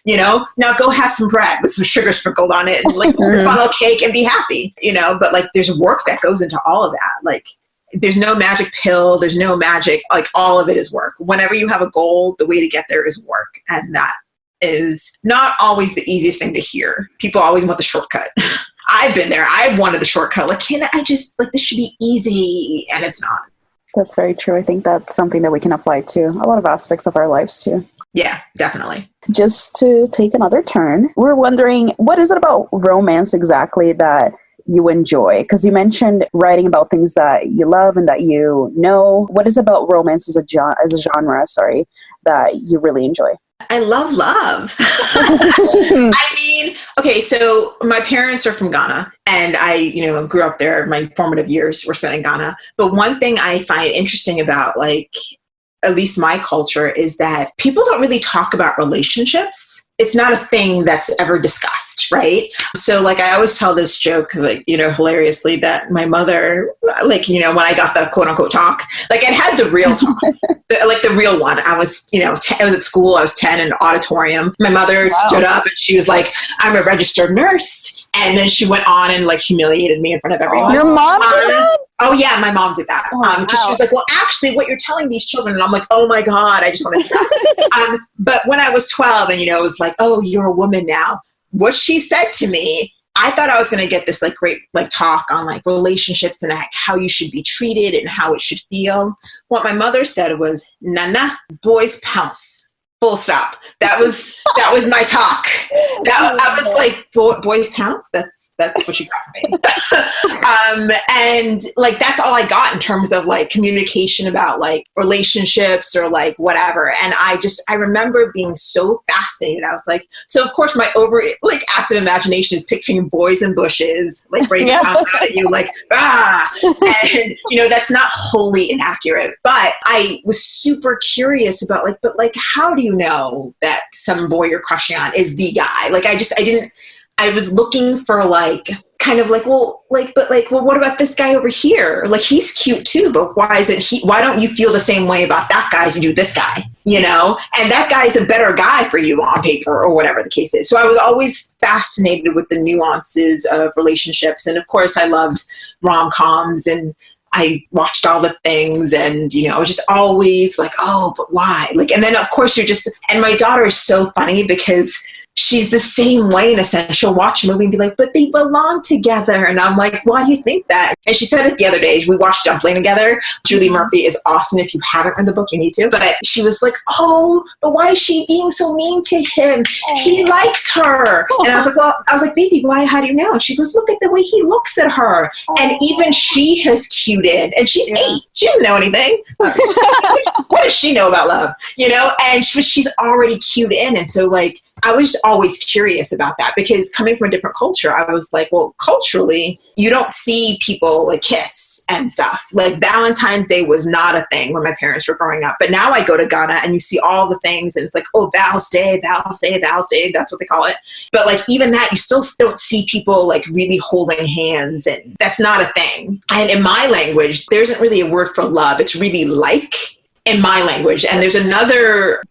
Now go have some bread with some sugar sprinkled on it and like a funnel cake and be happy, but like there's work that goes into all of that. Like, there's no magic pill. There's no magic, like all of it is work. Whenever you have a goal, the way to get there is work. And that is not always the easiest thing to hear. People always want the shortcut. I've been there. I've wanted the shortcut. Like, can I just, like, this should be easy. And it's not. That's very true. I think that's something that we can apply to a lot of aspects of our lives too. Yeah, definitely. Just to take another turn, we're wondering, what is it about romance exactly that you enjoy? Because you mentioned writing about things that you love and that you know. What is it about romance as a genre, that you really enjoy? I love love. I mean, okay, so my parents are from Ghana, and I, grew up there. My formative years were spent in Ghana. But one thing I find interesting about, like, at least my culture, is that people don't really talk about relationships. It's not a thing that's ever discussed, right? So, like, I always tell this joke, like, hilariously, that my mother, like, when I got the quote unquote talk, like, I had the real talk, the real one. I was, I was at school, I was 10 in an auditorium. My mother stood up and she was like, I'm a registered nurse. And then she went on and, like, humiliated me in front of everyone. Your mom did that? Oh yeah, my mom did that. Because she was like, well, actually what you're telling these children, and I'm like, oh my God, I just want to do that. But when I was 12 and, it was like, oh, you're a woman now. What she said to me, I thought I was going to get this, like, great, like, talk on, like, relationships and, like, how you should be treated and how it should feel. What my mother said was, Nana, boys pounce. Full stop. That was my talk. I was like, boys pounce? That's what you got for me. And, like, that's all I got in terms of, like, communication about, like, relationships or, like, whatever. And I remember being so fascinated. I was like, so of course my active imagination is picturing boys in bushes, like, raining out at you, like, ah. And, that's not wholly inaccurate. But I was super curious about, like, but, like, how do you know that some boy you're crushing on is the guy? Like, I was looking for, like, kind of like, well, what about this guy over here? Like, he's cute too, but why don't you feel the same way about that guy as you do this guy, and that guy is a better guy for you on paper or whatever the case is. So I was always fascinated with the nuances of relationships. And of course I loved rom-coms, and I watched all the things, and, I was just always like, oh, but why? Like, and then of course and my daughter is so funny because she's the same way in a sense. She'll watch a movie and be like, but they belong together. And I'm like, why do you think that? And she said it the other day. We watched Dumpling together. Julie Murphy is awesome. If you haven't read the book, you need to. But she was like, oh, but why is she being so mean to him? He likes her. And I was like, baby, why? How do you know? And she goes, look at the way he looks at her. And even she has cued in. And she's 8. She doesn't know anything. What does she know about love? And she's already cued in. And so, like, I was always curious about that, because coming from a different culture, I was like, well, culturally, you don't see people, like, kiss and stuff. Like, Valentine's Day was not a thing when my parents were growing up. But now I go to Ghana and you see all the things, and it's like, oh, Val's Day, that's what they call it. But, like, even that, you still don't see people, like, really holding hands, and that's not a thing. And in my language, there isn't really a word for love. It's really like, in my language. And there's another,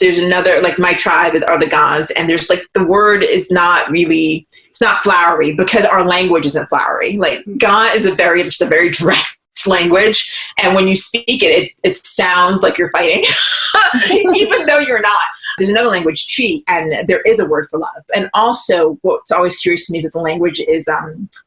like, my tribe are the Gans, and there's, like, the word is not really, it's not flowery, because our language isn't flowery. Like, Ga is just a very direct language, and when you speak it sounds like you're fighting, even though you're not. There's another language, Chi, and there is a word for love. And also, what's always curious to me is that the language is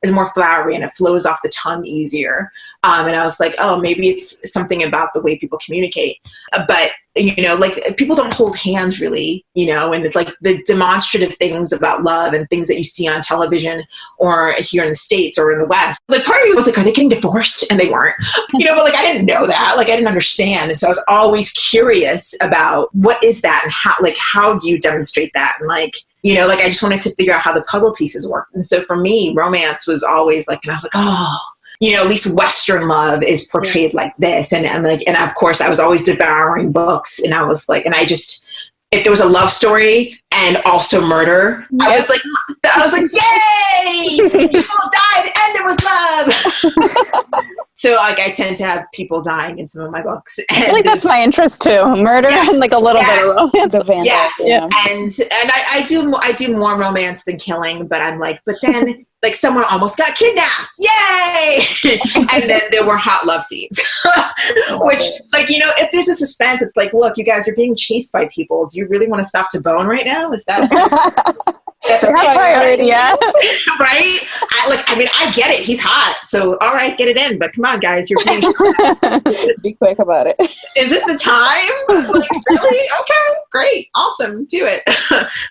more flowery and it flows off the tongue easier. And I was like, oh, maybe it's something about the way people communicate. But, like, people don't hold hands really, and it's like the demonstrative things about love and things that you see on television or here in the States or in the West. Like, part of me was like, are they getting divorced? And they weren't, but, like, I didn't know that. Like, I didn't understand. And so I was always curious about what is that and how do you demonstrate that? And, like, I just wanted to figure out how the puzzle pieces work. And so for me, romance was always like, and I was like, oh, at least Western love is portrayed like this. And of course I was always devouring books, and I was like, if there was a love story and also murder, I was like, yay! People died and there was love. So, like, I tend to have people dying in some of my books. I feel like that's my interest too. Murder and, like, a little bit of romance. The vandals, and I do more romance than killing, but I'm like, but then like someone almost got kidnapped. Yay! And then there were hot love scenes, which like, you know, if there's a suspense, it's like, look, you guys are being chased by people. Do you really want to stop to bone right now? Is that that's a priority? Yes. Right? I get it. He's hot. So, all right, get it in. But come on, guys, you're being be quick about it. Is this the time? Like, really? Okay, great. Awesome. Do it.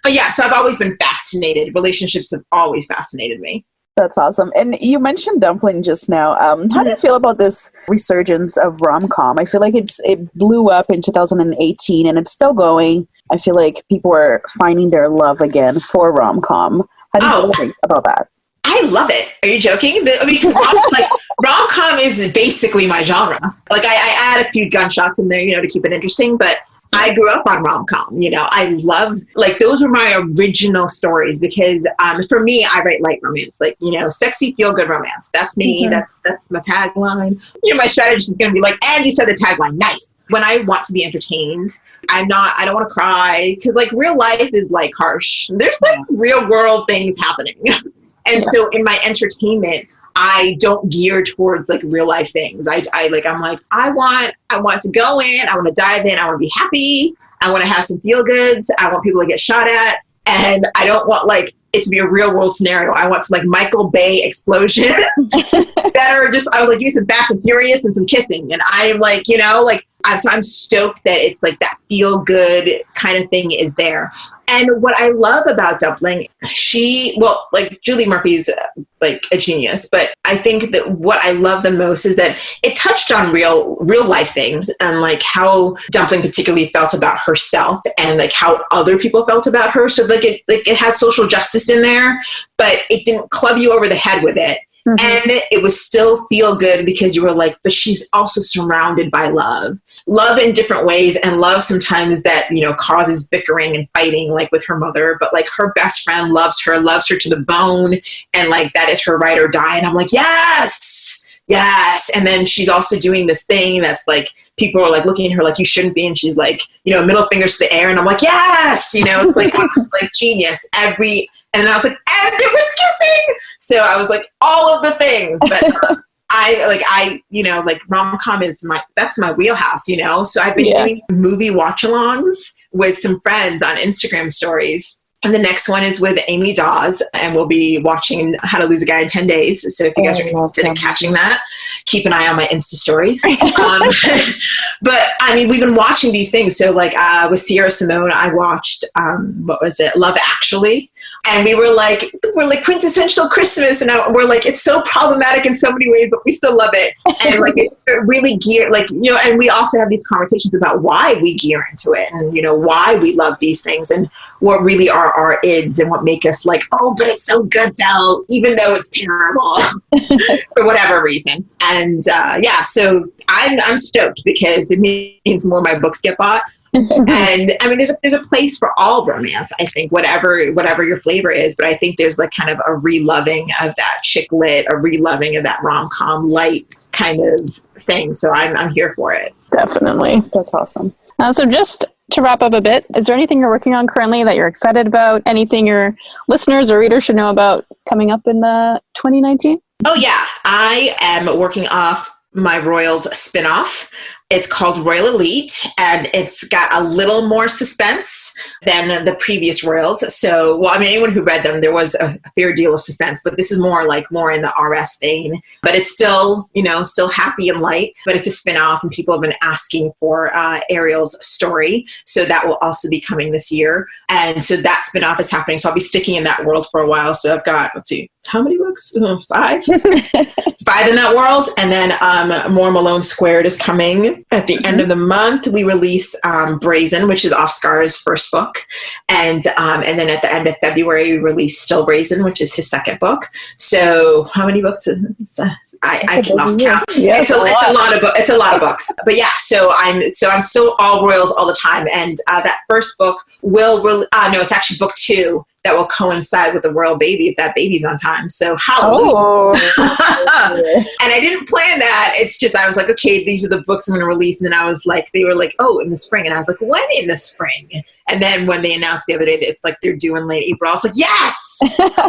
But yeah, so I've always been fascinated. Relationships have always fascinated me. That's awesome. And you mentioned dumpling just now. How do you feel about this resurgence of rom-com? I feel like it blew up in 2018 and it's still going. I feel like people are finding their love again for rom-com. How do you feel about that? I love it. Are you joking? Because rom-com is basically my genre. Like I add a few gunshots in there, you know, to keep it interesting, but I grew up on rom-com, you know, I love, like, those were my original stories because for me, I write light romance, like, you know, sexy, feel-good romance. That's me. Mm-hmm. That's my tagline. You know, my strategy is going to be like, and you said the tagline, nice. When I want to be entertained, I don't want to cry because, like, real life is, like, harsh. There's, like, real world things happening. And so in my entertainment, I don't gear towards like real life things. I'm like, I want to go in, I want to dive in, I want to be happy, I want to have some feel goods, I want people to get shot at, and I don't want like it to be a real world scenario. I want some like Michael Bay explosions that are just, I would like give me some Fast and Furious and some kissing. And I'm like, you know, like I'm stoked that it's like that feel good kind of thing is there. And what I love about Dumpling, Julie Murphy's like a genius, but I think that what I love the most is that it touched on real life things and like how Dumpling particularly felt about herself and like how other people felt about her. So like it has social justice in there, but it didn't club you over the head with it. Mm-hmm. And it was still feel good because you were like, but she's also surrounded by love in different ways. And love sometimes that, you know, causes bickering and fighting like with her mother, but like her best friend loves her to the bone. And like, that is her ride or die. And I'm like, yes. And then she's also doing this thing that's like, people are like looking at her like you shouldn't be. And she's like, you know, middle fingers to the air. And I'm like, yes, you know, it's like, I'm just like genius. And then I was like, and it was kissing. So I was like, all of the things. But you know, like rom-com is that's my wheelhouse, you know? So I've been doing movie watch-alongs with some friends on Instagram stories. And the next one is with Amy Dawes, and we'll be watching How to Lose a Guy in 10 Days. So if you guys are interested in catching that, keep an eye on my Insta stories. But I mean, we've been watching these things. So like with Sierra Simone, I watched, Love Actually. And we're like quintessential Christmas. And we're like, it's so problematic in so many ways, but we still love it. And like, it's really geared, like, you know, and we also have these conversations about why we gear into it and, you know, why we love these things and what really are our ids and what make us like, oh, but it's so good though, even though it's terrible for whatever reason. And so I'm stoked because it means more of my books get bought. And I mean, there's a place for all romance, I think, whatever your flavor is. But I think there's like kind of a reloving of that chick lit, a reloving of that rom-com light kind of thing. So I'm here for it. Definitely. That's awesome. So just to wrap up a bit, is there anything you're working on currently that you're excited about? Anything your listeners or readers should know about coming up in 2019? Oh yeah, I am working off my Royals spinoff. It's called Royal Elite, and it's got a little more suspense than the previous Royals. So, well, I mean, anyone who read them, there was a fair deal of suspense, but this is more in the RS vein. But it's still, you know, still happy and light, but it's a spinoff, and people have been asking for Ariel's story. So that will also be coming this year. And so that spinoff is happening. So I'll be sticking in that world for a while. So I've got, let's see, how many books? 5? 5 in that world. And then More Malone Squared is coming. At the end of the month, we release Brazen, which is Oscar's first book. And then at the end of February, we release Still Brazen, which is his second book. So how many books? I lost count. Yeah, it's a lot of books. But yeah, so I'm still all Royals all the time. And that first book it's actually book 2 that will coincide with the royal baby if that baby's on time. So hallelujah. Oh. And I didn't plan that. It's just, I was like, okay, these are the books I'm going to release. And then I was like, they were like, oh, in the spring. And I was like, when in the spring? And then when they announced the other day that it's like they're due in late April, I was like, yes!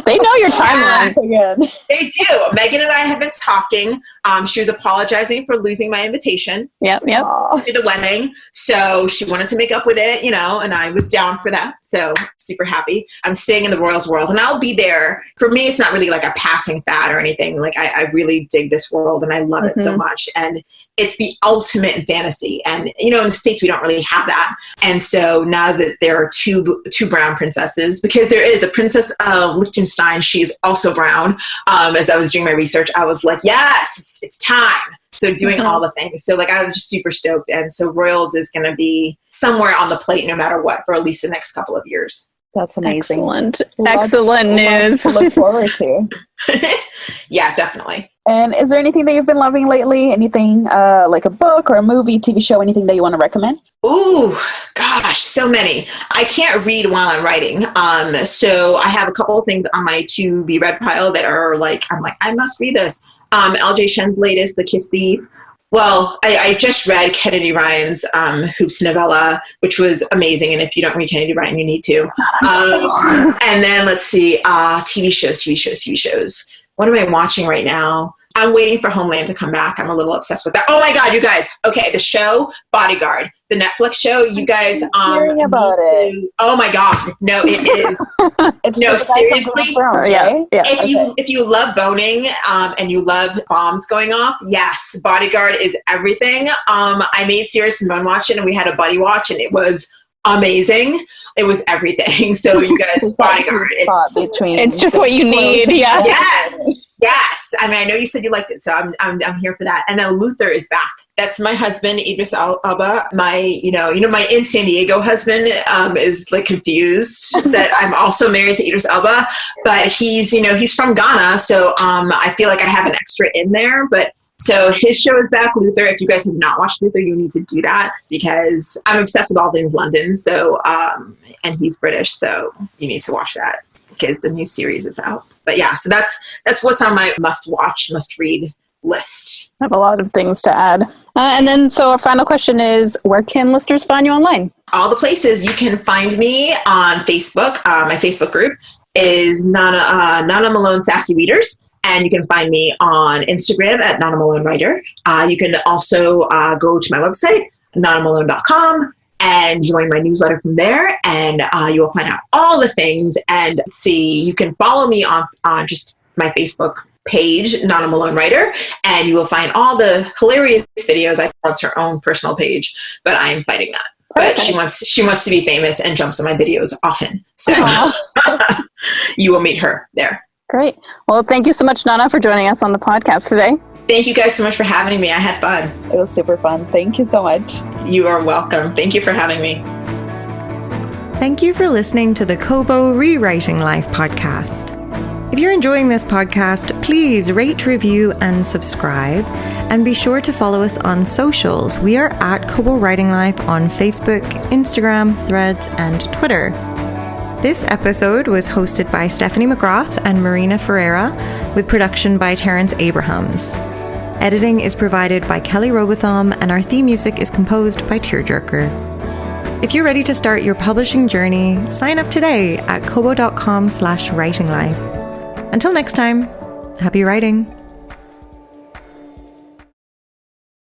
They know your timeline. Again. They do. Meghan and I have been talking. She was apologizing for losing my invitation Yep. to the wedding. So she wanted to make up with it, and I was down for that. So super happy. I'm staying in the Royals world, and I'll be there. For me, it's not really like a passing fad or anything. Like I really dig this world, and I love it so much. And it's the ultimate in fantasy. And, in the States, we don't really have that. And so now that there are two brown princesses, because there is the Princess of Liechtenstein, she's also brown. As I was doing my research, I was like, yes, it's time. So doing all the things. So I was just super stoked. And so Royals is going to be somewhere on the plate no matter what for at least the next couple of years. That's amazing. Excellent news. Lots to look forward to. Yeah, definitely. And is there anything that you've been loving lately? Anything like a book or a movie, TV show, anything that you want to recommend? Ooh, gosh, so many. I can't read while I'm writing. So I have a couple of things on my to be read pile that are I'm like, I must read this. LJ Shen's latest, The Kiss Thief. Well, I just read Kennedy Ryan's Hoops novella, which was amazing. And if you don't read Kennedy Ryan, you need to. And then let's see, TV shows. What am I watching right now? I'm waiting for Homeland to come back. I'm a little obsessed with that. Oh my God, you guys. Okay, the show Bodyguard, the Netflix show. You guys, hearing about it. Oh my God, no, it is. It's no, seriously. Right? Yeah. If you love boning and you love bombs going off, yes, Bodyguard is everything. I made Sierra Simone watch it, and we had a buddy watch, and it was amazing. It was everything. So you guys, Bodyguard. It's just what you need. Yeah. Yes. I mean, I know you said you liked it, so I'm here for that. And then Luther is back. That's my husband, Idris Elba. My, my in San Diego husband is confused that I'm also married to Idris Elba, but he's from Ghana. So I feel like I have an extra in there, but so his show is back, Luther. If you guys have not watched Luther, you need to do that because I'm obsessed with all things London. So, and he's British, so you need to watch that because the new series is out. But yeah, so that's what's on my must-watch, must-read list. I have a lot of things to add. And then, so our final question is, where can listeners find you online? All the places. You can find me on Facebook. My Facebook group is Nana Malone Sassy Readers. And you can find me on Instagram at Nana Malone Writer. You can also go to my website, nanamalone.com, and join my newsletter from there. And you will find out all the things. And see, you can follow me on just my Facebook page, Nana Malone Writer, and you will find all the hilarious videos. I thought it's her own personal page, but I am fighting that. But she wants to be famous and jumps on my videos often. So you will meet her there. Great. Well, thank you so much, Nana, for joining us on the podcast today. Thank you guys so much for having me. I had fun. It was super fun. Thank you so much. You are welcome. Thank you for having me. Thank you for listening to the Kobo ReWriting Life Podcast. If you're enjoying this podcast, please rate, review, and subscribe. And be sure to follow us on socials. We are at Kobo Writing Life on Facebook, Instagram, Threads, and Twitter. This episode was hosted by Stephanie McGrath and Marina Ferreira, with production by Terrence Abrahams. Editing is provided by Kelly Robotham, and our theme music is composed by Tearjerker. If you're ready to start your publishing journey, sign up today at kobo.com/writinglife. Until next time, happy writing.